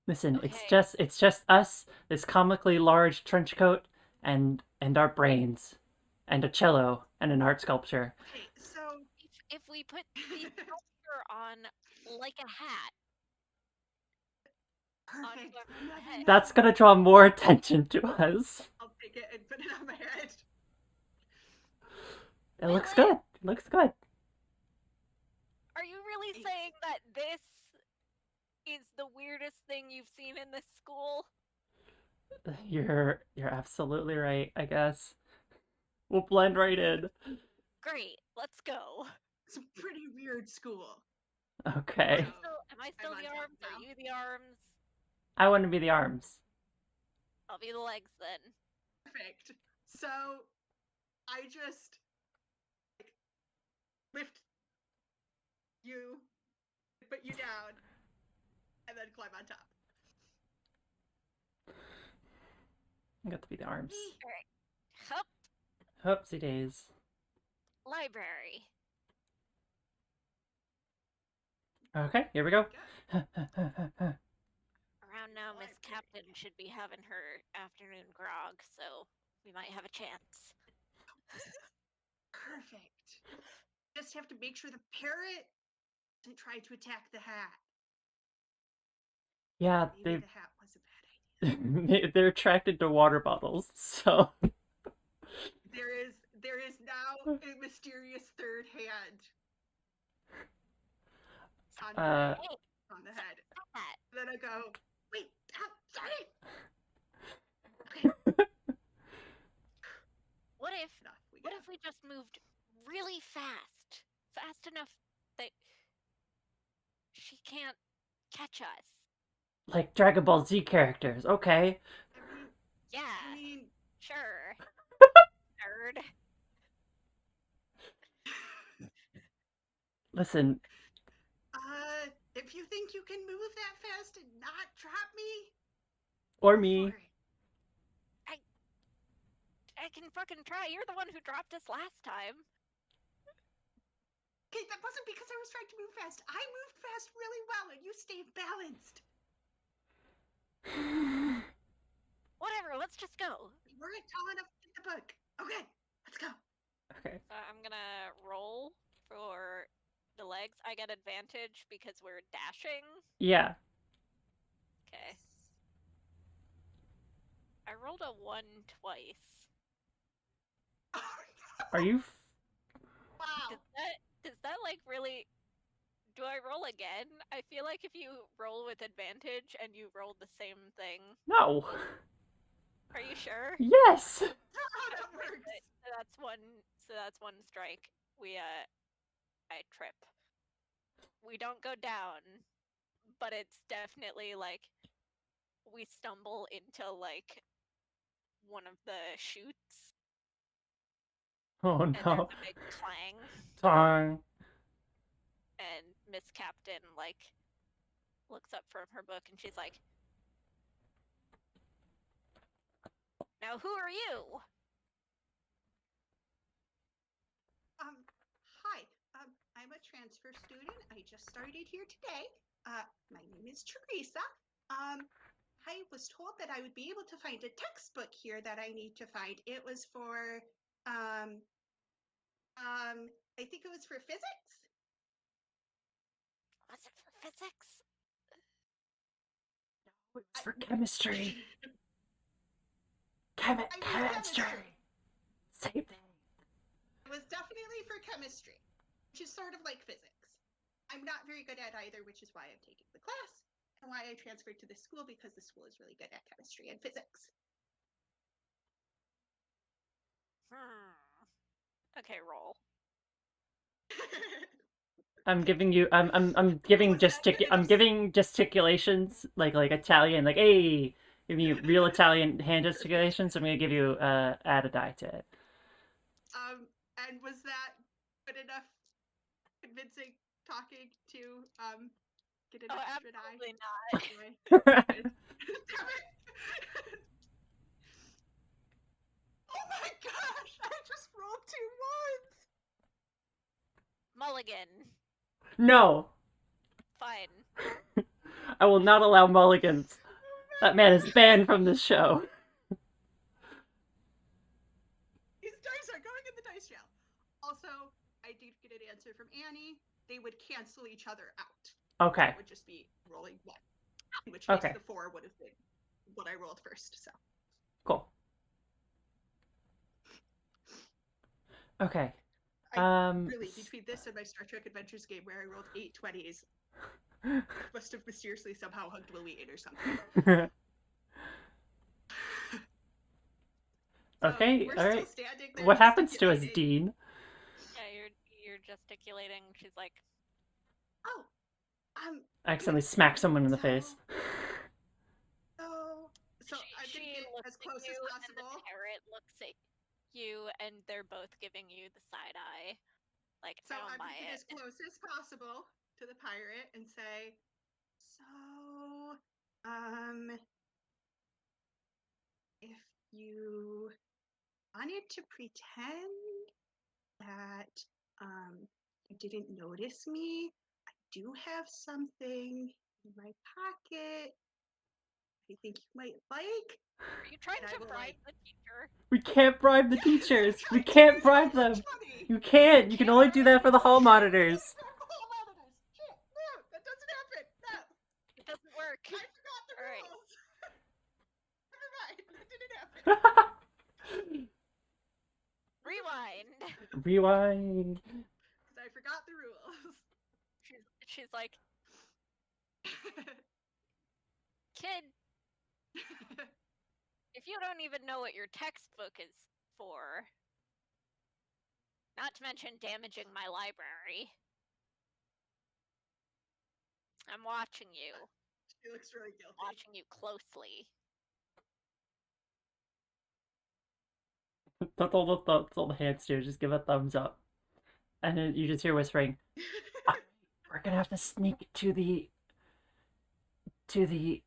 [SPEAKER 1] Listen,
[SPEAKER 2] Okay.
[SPEAKER 1] it's just us, this comically large trench coat, and our brains, and a cello and an art sculpture.
[SPEAKER 3] Okay, so
[SPEAKER 2] if we put the sculpture on like a hat.
[SPEAKER 3] Perfect.
[SPEAKER 2] Head.
[SPEAKER 1] That's gonna draw more attention to us.
[SPEAKER 3] I'll take it and put it on my head.
[SPEAKER 1] It looks good. It looks good.
[SPEAKER 2] Are you really saying that this is the weirdest thing you've seen in this school?
[SPEAKER 1] You're absolutely right, I guess. We'll blend right in.
[SPEAKER 2] Great, let's go.
[SPEAKER 3] It's a pretty weird school.
[SPEAKER 1] Okay.
[SPEAKER 2] Am I still the arms? Are you the arms?
[SPEAKER 1] I want to be the arms.
[SPEAKER 2] I'll be the legs then.
[SPEAKER 3] Perfect. So I just lift you, put you down, and then climb on top.
[SPEAKER 1] I got to be the arms.
[SPEAKER 2] Hup.
[SPEAKER 1] Hoopsie days.
[SPEAKER 2] Library.
[SPEAKER 1] Okay, here we go.
[SPEAKER 2] Around now,
[SPEAKER 3] Oh,
[SPEAKER 2] Miss
[SPEAKER 3] I'm
[SPEAKER 2] Captain should be having her afternoon grog, so we might have a chance.
[SPEAKER 3] perfect. Just have to make sure the parrot doesn't try to attack the hat.
[SPEAKER 1] Yeah,
[SPEAKER 3] Maybe the hat was a bad idea.
[SPEAKER 1] they're attracted to water bottles, so
[SPEAKER 3] There is now a mysterious third hand on
[SPEAKER 1] uh,
[SPEAKER 2] Hey,
[SPEAKER 3] on the head.
[SPEAKER 2] hat.
[SPEAKER 3] Then I go, wait, sorry. Okay,
[SPEAKER 2] What if
[SPEAKER 3] enough.
[SPEAKER 2] what if we just moved really fast? Fast enough that she can't catch us.
[SPEAKER 1] like Dragon Ball Z characters. Okay.
[SPEAKER 3] I mean,
[SPEAKER 2] Yeah, sure. Nerd.
[SPEAKER 1] Listen,
[SPEAKER 3] if you think you can move that fast and not drop me,
[SPEAKER 1] or
[SPEAKER 3] go
[SPEAKER 1] me.
[SPEAKER 3] for it.
[SPEAKER 2] I can fucking try. You're the one who dropped us last time.
[SPEAKER 3] Okay, that wasn't because I was trying to move fast. I moved fast really well, and you stayed balanced.
[SPEAKER 2] Whatever, let's just go.
[SPEAKER 3] You weren't tall enough to get the book. Okay, let's go.
[SPEAKER 1] Okay.
[SPEAKER 2] So I'm gonna roll for the legs. I get advantage because we're dashing.
[SPEAKER 1] Yeah.
[SPEAKER 2] Okay. I rolled a 1 twice.
[SPEAKER 3] Oh,
[SPEAKER 1] Are
[SPEAKER 3] no.
[SPEAKER 1] you?
[SPEAKER 3] Wow.
[SPEAKER 2] Does that like really? Do I roll again? I feel like if you roll with advantage and you rolled the same thing.
[SPEAKER 1] No.
[SPEAKER 2] Are you sure?
[SPEAKER 1] Yes.
[SPEAKER 3] That's not how that works.
[SPEAKER 2] So that's one. So that's one strike. I trip. We don't go down, but it's definitely like we stumble into like one of the chutes,
[SPEAKER 1] Oh
[SPEAKER 2] and there's
[SPEAKER 1] no.
[SPEAKER 2] a big clang,
[SPEAKER 1] Darn.
[SPEAKER 2] and Miss Captain like looks up from her book and she's like, "Now who are you?"
[SPEAKER 3] Hi. I'm a transfer student. I just started here today. My name is Teresa. I was told that I would be able to find a textbook here that I need to find. It was for, I think it was for physics.
[SPEAKER 2] Was it for physics?
[SPEAKER 1] It's for chemistry.
[SPEAKER 3] I knew
[SPEAKER 1] Chemistry.
[SPEAKER 3] chemistry.
[SPEAKER 1] Same thing.
[SPEAKER 3] It was definitely for chemistry, which is sort of like physics. I'm not very good at either, which is why I'm taking the class and why I transferred to this school, because the school is really good at chemistry and physics.
[SPEAKER 2] Okay, roll.
[SPEAKER 1] I'm giving you. I'm giving I'm giving gesticulations like Italian, like hey, giving you real Italian hand gesticulations. I'm gonna give you add a die to it.
[SPEAKER 3] And was that good enough convincing talking to get an extra die?
[SPEAKER 2] Absolutely not.
[SPEAKER 3] Damn it! Oh my gosh! I just rolled 2 ones!
[SPEAKER 2] Mulligan.
[SPEAKER 1] No,
[SPEAKER 2] Fine.
[SPEAKER 1] I will not allow mulligans. That man is banned from this show.
[SPEAKER 3] These dice are going in the dice jail. Also, I did get an answer from Annie. They would cancel each other out.
[SPEAKER 1] Okay.
[SPEAKER 3] It would just be rolling 1, in which case the 4 would have been what I rolled first. So
[SPEAKER 1] Cool. Okay.
[SPEAKER 3] Really, between this and my Star Trek Adventures game where I rolled 8 20s, must have mysteriously somehow hugged Louis or something.
[SPEAKER 1] Okay,
[SPEAKER 3] we're
[SPEAKER 1] all
[SPEAKER 3] still
[SPEAKER 1] right.
[SPEAKER 3] standing there
[SPEAKER 1] What happens to us,
[SPEAKER 3] gesticulating.
[SPEAKER 1] Dean?
[SPEAKER 2] Yeah, you're gesticulating. She's like,
[SPEAKER 3] Oh,
[SPEAKER 1] I accidentally smack someone in the face.
[SPEAKER 3] So I'm
[SPEAKER 2] she
[SPEAKER 3] gonna get
[SPEAKER 2] looks
[SPEAKER 3] as
[SPEAKER 2] at
[SPEAKER 3] close
[SPEAKER 2] you,
[SPEAKER 3] as
[SPEAKER 2] and
[SPEAKER 3] possible.
[SPEAKER 2] the parrot looks at you, and they're both giving you the side eye. Like,
[SPEAKER 3] So
[SPEAKER 2] I don't
[SPEAKER 3] I'm
[SPEAKER 2] buy
[SPEAKER 3] gonna get
[SPEAKER 2] it.
[SPEAKER 3] as close as possible to the pirate and say, so, if you wanted to pretend that you didn't notice me, I do have something in my pocket. I think you might like.
[SPEAKER 2] Are you trying
[SPEAKER 3] And I
[SPEAKER 2] to
[SPEAKER 3] will,
[SPEAKER 2] bribe
[SPEAKER 3] like-
[SPEAKER 2] the teacher?
[SPEAKER 1] We can't bribe the
[SPEAKER 3] Yeah,
[SPEAKER 1] teachers. We
[SPEAKER 3] I'm trying to
[SPEAKER 1] can't
[SPEAKER 3] use
[SPEAKER 1] bribe
[SPEAKER 3] my
[SPEAKER 1] them.
[SPEAKER 3] money.
[SPEAKER 1] You can't. You can only do that for the hall monitors.
[SPEAKER 3] Hall monitors. Shit, no, that doesn't happen. No,
[SPEAKER 2] It doesn't work.
[SPEAKER 3] I forgot the
[SPEAKER 2] All right.
[SPEAKER 3] rules. Never mind, that didn't happen.
[SPEAKER 2] Rewind.
[SPEAKER 1] Rewind.
[SPEAKER 3] Because I forgot the rules.
[SPEAKER 2] She's like, kid, if you don't even know what your textbook is for, not to mention damaging my library, I'm watching you.
[SPEAKER 3] She looks really guilty.
[SPEAKER 2] Watching you closely.
[SPEAKER 1] Don't hold the hands here. Just give a thumbs up. And then you just hear whispering, we're gonna have to sneak to the to the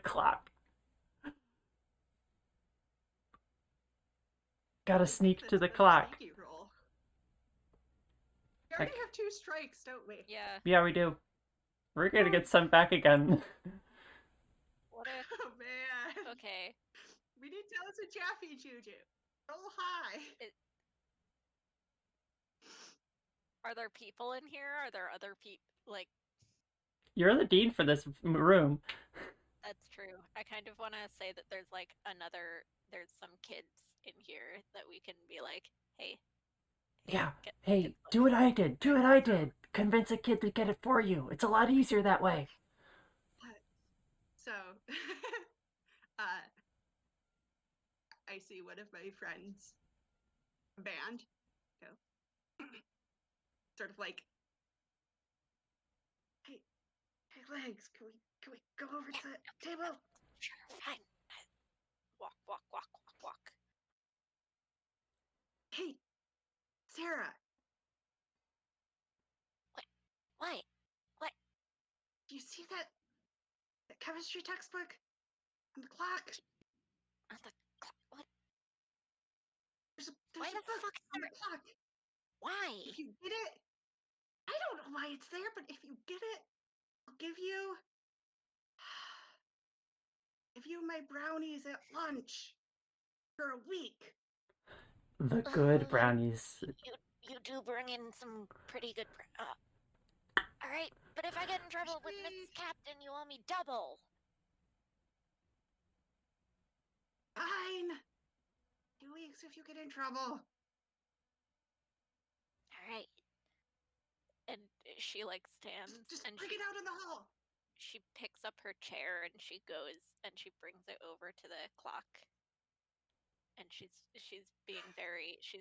[SPEAKER 1] clock. Gotta sneak to the
[SPEAKER 3] That's
[SPEAKER 1] clock.
[SPEAKER 3] sneaky roll. We already
[SPEAKER 1] Like-
[SPEAKER 3] have 2 strikes, don't we?
[SPEAKER 2] Yeah.
[SPEAKER 1] Yeah, we do. We're gonna get sent back again.
[SPEAKER 2] What if?
[SPEAKER 3] Oh man.
[SPEAKER 2] Okay.
[SPEAKER 3] We need Tales of Jaffe Juju. Roll high.
[SPEAKER 2] Are there people in here? Are there other people? Like,
[SPEAKER 1] You're the dean for this room.
[SPEAKER 2] that's true. I kind of want to say that there's like there's some kids in here that we can be like, hey.
[SPEAKER 1] Yeah.
[SPEAKER 2] get
[SPEAKER 1] Hey,
[SPEAKER 2] the
[SPEAKER 1] do
[SPEAKER 2] book."
[SPEAKER 1] what I did. Do what I did. Convince a kid to get it for you. It's a lot easier that way.
[SPEAKER 3] So, I see one of my friends, band, go, sort of like, hey, Legs, can we go over to the table?
[SPEAKER 2] Sure, fine. Walk, walk, walk, walk, walk.
[SPEAKER 3] Hey, Sarah,
[SPEAKER 2] What? What?
[SPEAKER 3] do you see that chemistry textbook on the clock?
[SPEAKER 2] On the clock? What?
[SPEAKER 3] There's
[SPEAKER 2] Why
[SPEAKER 3] a
[SPEAKER 2] the
[SPEAKER 3] book
[SPEAKER 2] fuck is
[SPEAKER 3] on
[SPEAKER 2] there?
[SPEAKER 3] the clock.
[SPEAKER 2] Why?
[SPEAKER 3] If you get it, I don't know why it's there, but if you get it, I'll give you my brownies at lunch for a week.
[SPEAKER 1] The good brownies.
[SPEAKER 2] You do bring in some pretty good. All right, but if I get in trouble with Mrs. Captain, you owe me double.
[SPEAKER 3] Fine. 2 weeks if you get in trouble.
[SPEAKER 2] All right. And she like stands
[SPEAKER 3] Just
[SPEAKER 2] and
[SPEAKER 3] bring it out in the hall.
[SPEAKER 2] she picks up her chair and she goes and she brings it over to the clock. And she's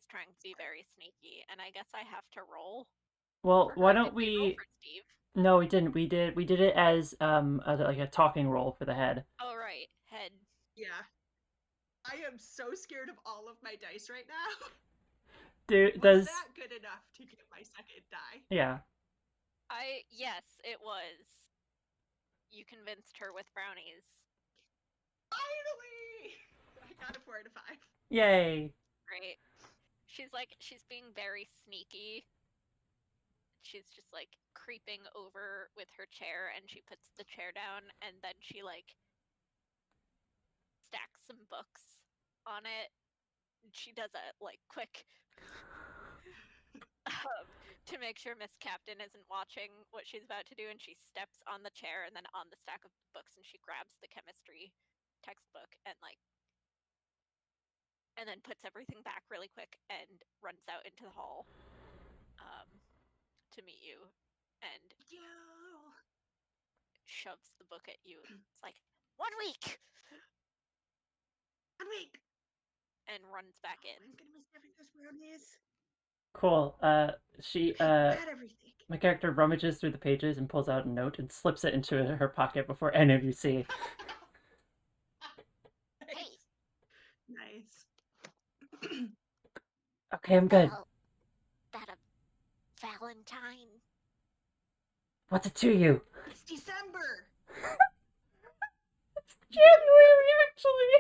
[SPEAKER 2] trying to be very sneaky, and I guess I have to roll.
[SPEAKER 1] Well,
[SPEAKER 2] for
[SPEAKER 1] why
[SPEAKER 2] her.
[SPEAKER 1] don't
[SPEAKER 2] Did we roll
[SPEAKER 1] we?
[SPEAKER 2] for Steve?
[SPEAKER 1] No, we didn't. We did it as like a talking roll for the head.
[SPEAKER 2] Oh right, head.
[SPEAKER 3] Yeah. I am so scared of all of my dice right now.
[SPEAKER 1] Was
[SPEAKER 3] Was that good enough to get my second die?
[SPEAKER 1] Yeah.
[SPEAKER 2] Yes, it was. You convinced her with brownies.
[SPEAKER 3] Finally! I got a 4 out of 5.
[SPEAKER 1] Yay.
[SPEAKER 2] Right. She's being very sneaky. She's just like creeping over with her chair and she puts the chair down and then she like stacks some books on it. She does a like quick to make sure Miss Captain isn't watching what she's about to do, and she steps on the chair and then on the stack of books and she grabs the chemistry textbook and then puts everything back really quick and runs out into the hall to meet you and shoves the book at you. It's like 1 week
[SPEAKER 3] 1 week!
[SPEAKER 2] and runs back in.
[SPEAKER 3] I'm gonna miss having those brownies.
[SPEAKER 1] Cool. She
[SPEAKER 3] I had everything.
[SPEAKER 1] my character rummages through the pages and pulls out a note and slips it into her pocket before any of you see.
[SPEAKER 3] Nice. Nice.
[SPEAKER 1] Okay, I'm good.
[SPEAKER 2] Well, that a Valentine.
[SPEAKER 1] What's it to you?
[SPEAKER 3] It's December.
[SPEAKER 1] January, actually.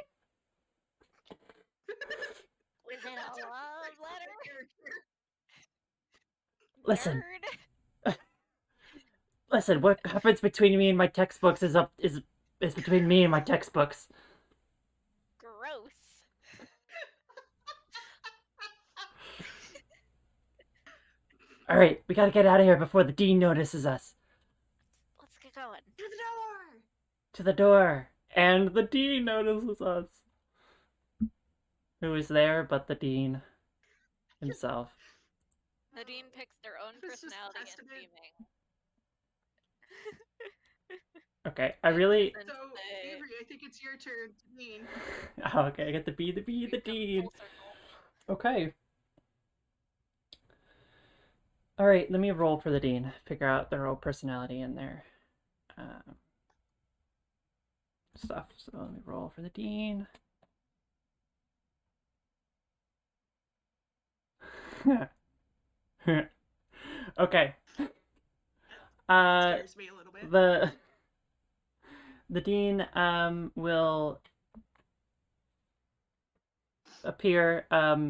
[SPEAKER 2] Was it a love letter?
[SPEAKER 1] Listen,
[SPEAKER 2] Nerd.
[SPEAKER 1] Listen, what happens between me and my textbooks is between me and my textbooks.
[SPEAKER 2] Gross.
[SPEAKER 1] All right, we gotta get out of here before the dean notices us.
[SPEAKER 2] Let's get going.
[SPEAKER 3] To the door!
[SPEAKER 1] To the door, and the dean notices us. Who is there but the dean himself?
[SPEAKER 2] The dean picks their own
[SPEAKER 3] This is
[SPEAKER 2] personality and
[SPEAKER 3] testament.
[SPEAKER 2] theming.
[SPEAKER 1] Okay, I really.
[SPEAKER 3] So, Avery, I think it's your turn to dean.
[SPEAKER 1] Oh, okay, I get to be the
[SPEAKER 2] We've come
[SPEAKER 1] dean.
[SPEAKER 2] full circle.
[SPEAKER 1] Okay. All right, let me roll for the dean. Figure out their role personality and their stuff. So let me roll for the dean. Okay.
[SPEAKER 3] Scares me a little bit.
[SPEAKER 1] The dean will appear.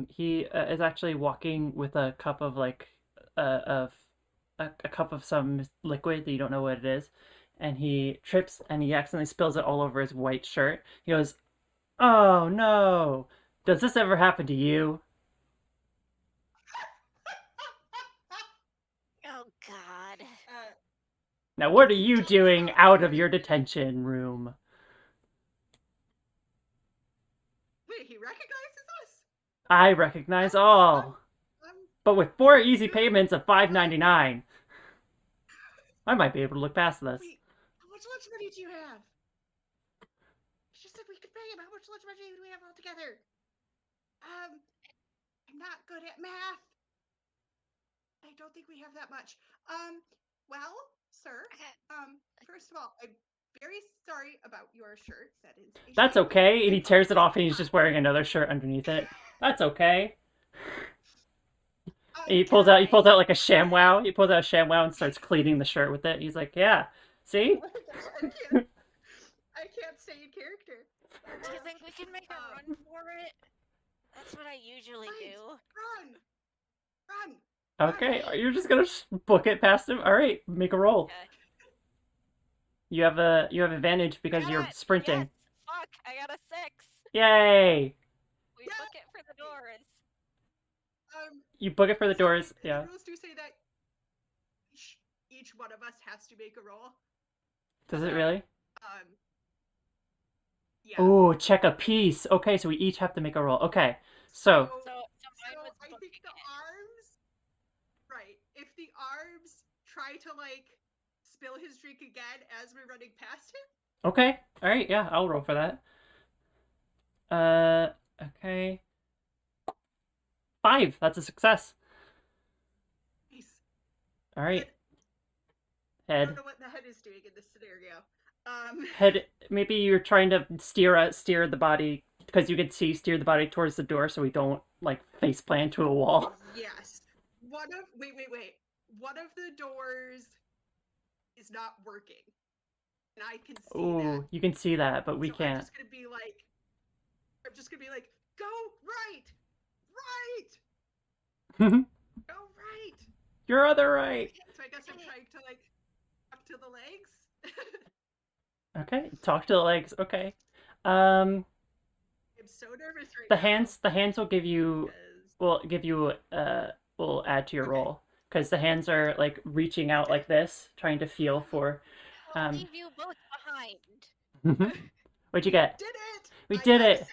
[SPEAKER 1] He is actually walking with a cup of a cup of some liquid that you don't know what it is, and he trips and he accidentally spills it all over his white shirt. He goes, "Oh no! Does this ever happen to you?"
[SPEAKER 2] Oh God.
[SPEAKER 1] Now, what are you doing out of your detention room?
[SPEAKER 3] Wait, he recognizes us?
[SPEAKER 1] I recognize all, but with 4 easy payments of $5.99, I might be able to look past this.
[SPEAKER 3] Wait, how much lunch money do you have? She said we could pay him. How much lunch money do we have altogether? I'm not good at math. I don't think we have that much. Well, sir, first of all, I'm very sorry about your shirt. That is a
[SPEAKER 1] That's
[SPEAKER 3] shame.
[SPEAKER 1] okay, and he tears it off and he's just wearing another shirt underneath it. That's okay. He pulls out like a ShamWow. He pulls out a ShamWow and starts cleaning the shirt with it. He's like, "Yeah, see."
[SPEAKER 3] I can't stay in character.
[SPEAKER 2] Do you think we can make a run for it? That's what I usually do.
[SPEAKER 3] Run!
[SPEAKER 1] Okay, you're just gonna book it past him. All right, make a roll.
[SPEAKER 2] Okay.
[SPEAKER 1] You have advantage because you're sprinting.
[SPEAKER 2] Yes. Fuck! I got a 6.
[SPEAKER 1] Yay!
[SPEAKER 2] We book it for the doors.
[SPEAKER 1] You book it for the
[SPEAKER 3] so
[SPEAKER 1] doors.
[SPEAKER 3] The
[SPEAKER 1] Yeah.
[SPEAKER 3] rules do say that each one of us has to make a roll.
[SPEAKER 1] Does it really?
[SPEAKER 3] Yeah.
[SPEAKER 1] Ooh, check a piece. Okay, so we each have to make a roll. Okay, so
[SPEAKER 3] I think the arms. Right. If the arms try to spill his drink again as we're running past him.
[SPEAKER 1] okay, all right, yeah, I'll roll for that. Okay. 5. That's a success.
[SPEAKER 3] Nice.
[SPEAKER 1] All right.
[SPEAKER 3] I
[SPEAKER 1] Head.
[SPEAKER 3] don't know what the head is doing in this scenario.
[SPEAKER 1] Head. Maybe you're trying to steer the body because you can steer the body towards the door so we don't face plant to a wall.
[SPEAKER 3] Yes. Wait. One of the doors is not working, and I can see that.
[SPEAKER 1] You can see that, but we can't.
[SPEAKER 3] I'm just gonna be like, go right. Go right.
[SPEAKER 1] Your other right.
[SPEAKER 3] So I guess I'm trying to up to the legs.
[SPEAKER 1] Okay, talk to the legs. Okay.
[SPEAKER 3] I'm so nervous right now.
[SPEAKER 1] The hands will give you will add to your roll because the hands are reaching out like this, trying to feel for.
[SPEAKER 2] I'll leave you both behind.
[SPEAKER 1] What'd you get?
[SPEAKER 3] Did it?
[SPEAKER 1] We did it.
[SPEAKER 3] 6.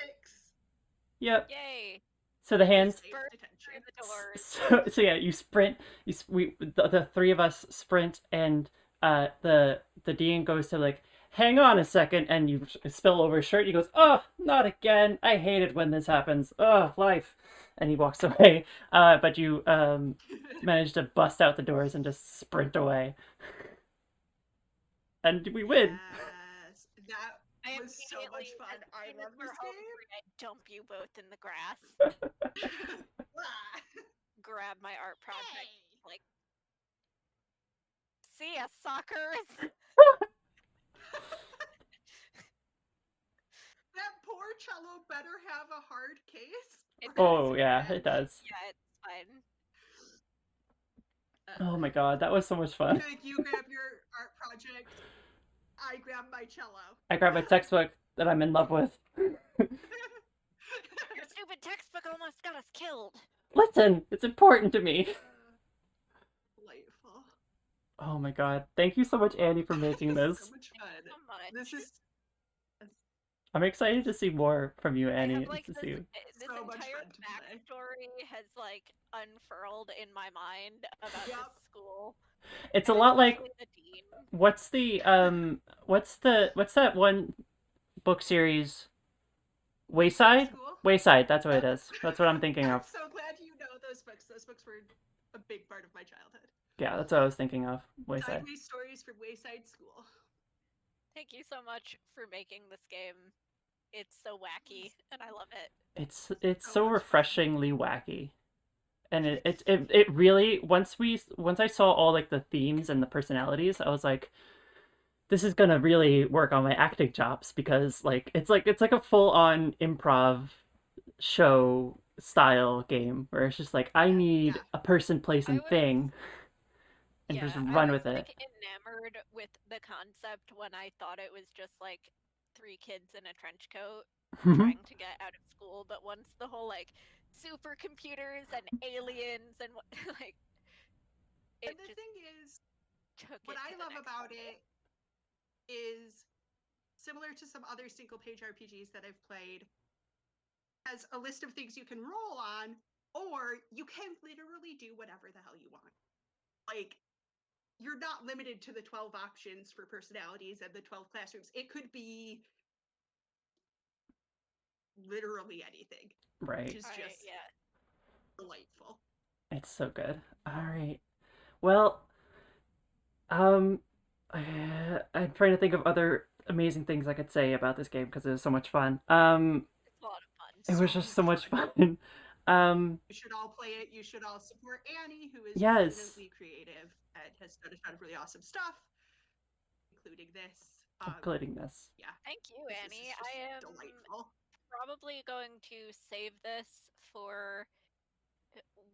[SPEAKER 1] Yep.
[SPEAKER 2] Yay.
[SPEAKER 1] So the hands.
[SPEAKER 2] The
[SPEAKER 1] Yeah, you sprint. The 3 of us sprint, and the dean goes to hang on a second, and you spill over his shirt. He goes, "Oh, not again! I hate it when this happens. Oh, life!" And he walks away. But you manage to bust out the doors and just sprint away, and we win.
[SPEAKER 3] Yes, that was so much fun. I love this game.
[SPEAKER 2] I dump you both in the grass. Grab my art project. See ya, suckers.
[SPEAKER 3] That poor cello better have a hard case.
[SPEAKER 1] Yeah, it does.
[SPEAKER 2] Yeah, it's fine.
[SPEAKER 1] Oh my god, that was so much fun.
[SPEAKER 3] You grab your I grab my cello.
[SPEAKER 1] I grab my textbook that I'm in love with.
[SPEAKER 2] Your stupid textbook almost got us killed.
[SPEAKER 1] Listen, it's important to me.
[SPEAKER 3] Delightful.
[SPEAKER 1] Oh my god. Thank you so much, Annie, for making
[SPEAKER 3] This is
[SPEAKER 1] this.
[SPEAKER 3] so much
[SPEAKER 2] Thank
[SPEAKER 3] fun.
[SPEAKER 2] you so much.
[SPEAKER 3] This is
[SPEAKER 1] I'm excited to see more from you,
[SPEAKER 2] I
[SPEAKER 1] Annie.
[SPEAKER 2] have like
[SPEAKER 1] to
[SPEAKER 2] this,
[SPEAKER 1] see you.
[SPEAKER 2] this
[SPEAKER 3] So much
[SPEAKER 2] entire
[SPEAKER 3] fun to play.
[SPEAKER 2] backstory has like unfurled in my mind about
[SPEAKER 3] Yep.
[SPEAKER 2] this school.
[SPEAKER 1] It's a
[SPEAKER 2] And
[SPEAKER 1] lot like
[SPEAKER 2] especially the dean.
[SPEAKER 1] what's that one book series? Wayside?
[SPEAKER 3] School?
[SPEAKER 1] Wayside, that's what it
[SPEAKER 3] Yep.
[SPEAKER 1] is. That's what I'm thinking
[SPEAKER 3] I'm
[SPEAKER 1] of.
[SPEAKER 3] so glad you know those books. Those books were a big part of my childhood.
[SPEAKER 1] Yeah, that's what I was thinking of. Wayside.
[SPEAKER 3] Sideways Stories from Wayside School.
[SPEAKER 2] Thank you so much for making this game. It's so wacky, and I love it.
[SPEAKER 1] It's
[SPEAKER 3] So
[SPEAKER 1] so
[SPEAKER 3] much fun.
[SPEAKER 1] refreshingly wacky. And it really once I saw all like the themes and the personalities, I was like, this is gonna really work on my acting chops because it's like a full on improv show style game where it's just like I need
[SPEAKER 3] Yeah.
[SPEAKER 1] a person, place,
[SPEAKER 2] I
[SPEAKER 1] and
[SPEAKER 2] was
[SPEAKER 1] thing and just
[SPEAKER 2] I
[SPEAKER 1] run
[SPEAKER 2] was
[SPEAKER 1] with it.
[SPEAKER 2] like enamored with the concept when I thought it was just like three kids in a trench coat trying to get out of school, but once the whole like supercomputers and aliens and like it
[SPEAKER 3] And the
[SPEAKER 2] just
[SPEAKER 3] thing is,
[SPEAKER 2] took
[SPEAKER 3] what
[SPEAKER 2] it
[SPEAKER 3] I
[SPEAKER 2] to the
[SPEAKER 3] love
[SPEAKER 2] next
[SPEAKER 3] about
[SPEAKER 2] level.
[SPEAKER 3] it is similar to some other single page RPGs that I've played, has a list of things you can roll on, or you can literally do whatever the hell you want. Like, you're not limited to the 12 options for personalities and the 12 classrooms. It could be literally anything, which
[SPEAKER 1] Right.
[SPEAKER 3] is just
[SPEAKER 2] Yeah.
[SPEAKER 3] delightful.
[SPEAKER 1] It's so good. All right. Well, um, I'm trying to think of other amazing things I could say about this game because it was so much fun.
[SPEAKER 2] It's a lot of fun.
[SPEAKER 1] It was just so much
[SPEAKER 3] fun.
[SPEAKER 1] fun. Um,
[SPEAKER 3] You should all play it. You should all support Annie, who is
[SPEAKER 1] yes,
[SPEAKER 3] brilliantly creative and has done a ton of really awesome stuff, including this.
[SPEAKER 1] including this.
[SPEAKER 3] Yeah,
[SPEAKER 2] Thank you,
[SPEAKER 3] this
[SPEAKER 2] Annie.
[SPEAKER 3] is just
[SPEAKER 2] I am
[SPEAKER 3] delightful.
[SPEAKER 2] probably going to save this for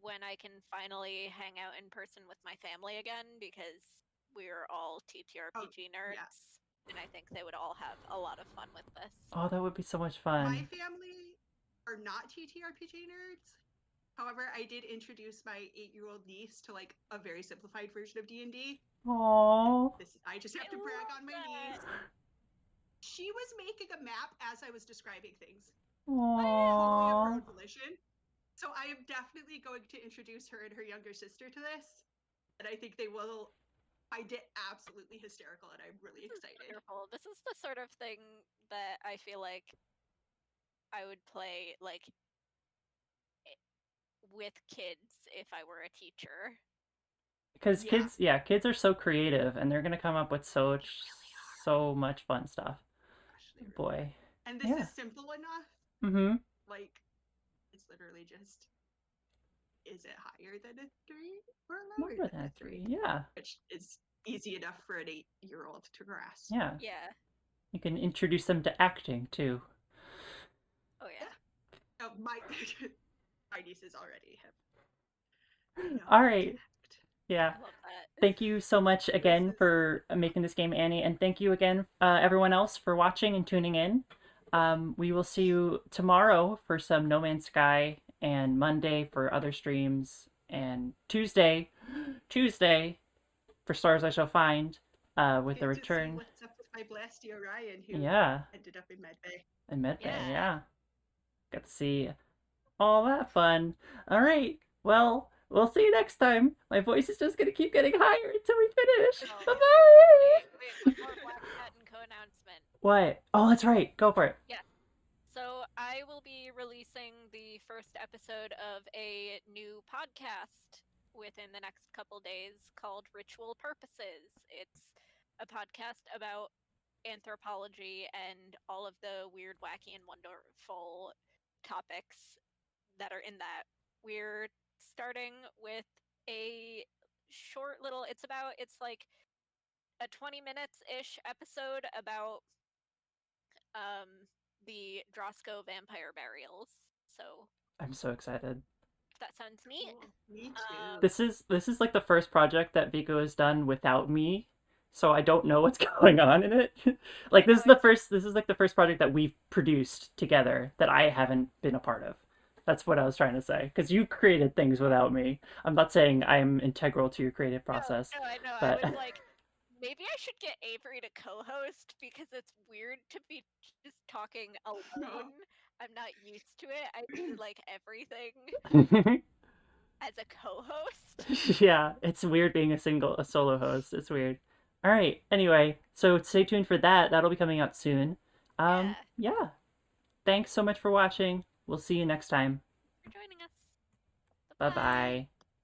[SPEAKER 2] when I can finally hang out in person with my family again because we're all TTRPG nerds.
[SPEAKER 3] Yeah.
[SPEAKER 2] And I think they would all have a lot of fun with this.
[SPEAKER 1] Oh, that would be so much
[SPEAKER 3] My
[SPEAKER 1] fun.
[SPEAKER 3] family are not TTRPG nerds. However, I did introduce my 8-year-old niece to like a very simplified version of D&D.
[SPEAKER 1] Aww.
[SPEAKER 3] I just have to brag on my niece. She was making a map as I was describing things. Totally of her
[SPEAKER 1] Aww.
[SPEAKER 3] own volition. So I am definitely going to introduce her and her younger sister to this. And I think they will find it absolutely hysterical, and I'm really excited.
[SPEAKER 2] Wonderful. This is the sort of thing that I feel like I would play like with kids if I were a teacher.
[SPEAKER 1] Because
[SPEAKER 3] Yeah.
[SPEAKER 1] kids are so creative and they're gonna come up with so much fun stuff.
[SPEAKER 3] Gosh,
[SPEAKER 1] Boy.
[SPEAKER 3] and this
[SPEAKER 1] Yeah.
[SPEAKER 3] is simple enough.
[SPEAKER 1] Mm-hmm.
[SPEAKER 3] Like, it's literally just, is it higher than a 3 or
[SPEAKER 1] More
[SPEAKER 3] lower
[SPEAKER 1] than
[SPEAKER 3] than
[SPEAKER 1] a
[SPEAKER 3] a 3?
[SPEAKER 1] 3, yeah.
[SPEAKER 3] Which is easy enough for an 8-year-old to grasp.
[SPEAKER 1] Yeah.
[SPEAKER 2] Yeah.
[SPEAKER 1] You can introduce them to acting too.
[SPEAKER 2] Oh yeah.
[SPEAKER 3] Oh, my nieces already have.
[SPEAKER 1] All right. Yeah.
[SPEAKER 2] I love that.
[SPEAKER 1] Thank you so much again for making this game, Annie, and thank you again, everyone else, for watching and tuning in. We will see you tomorrow for some No Man's Sky, and Monday for other streams, and Tuesday for Stars I Shall Find, with the return.
[SPEAKER 3] See what's up with my Blasty Orion, who ended up in Medbay.
[SPEAKER 1] In Medbay,
[SPEAKER 2] Yeah.
[SPEAKER 1] Got to see all that fun. All right. Well, we'll see you next time. My voice is just gonna keep getting higher until we finish.
[SPEAKER 2] Oh.
[SPEAKER 1] Bye bye.
[SPEAKER 2] Wait, one more Black Cat and co-announcement.
[SPEAKER 1] What? Oh, that's right. Go for it.
[SPEAKER 2] Yeah. So I will be releasing the first episode of a new podcast within the next couple days called Ritual Purposes. It's a podcast about anthropology and all of the weird, wacky, and wonderful topics that are in that. We're starting with a short little, it's like a 20 minutes ish episode about the Drosko vampire burials. So
[SPEAKER 1] I'm so excited.
[SPEAKER 2] that sounds neat.
[SPEAKER 3] Cool. Me too.
[SPEAKER 1] This is like the first project that Vico has done without me, so I don't know what's going on in it. Like this is the first this is like the first project that we've produced together that I haven't been a part of. That's what I was trying to say. Because you created things without me. I'm not saying I'm integral to your creative process,
[SPEAKER 2] No, I know.
[SPEAKER 1] but
[SPEAKER 2] I was like, maybe I should get Avery to co-host because it's weird to be just talking alone. I'm not used to it. I do like everything as a co-host.
[SPEAKER 1] yeah, it's weird being a solo host. It's weird. All right. Anyway, so stay tuned for that. That'll be coming out soon.
[SPEAKER 2] Yeah.
[SPEAKER 1] Yeah. Thanks so much for watching. We'll see you next time.
[SPEAKER 2] For joining us.
[SPEAKER 1] Bye
[SPEAKER 2] Bye.
[SPEAKER 1] bye.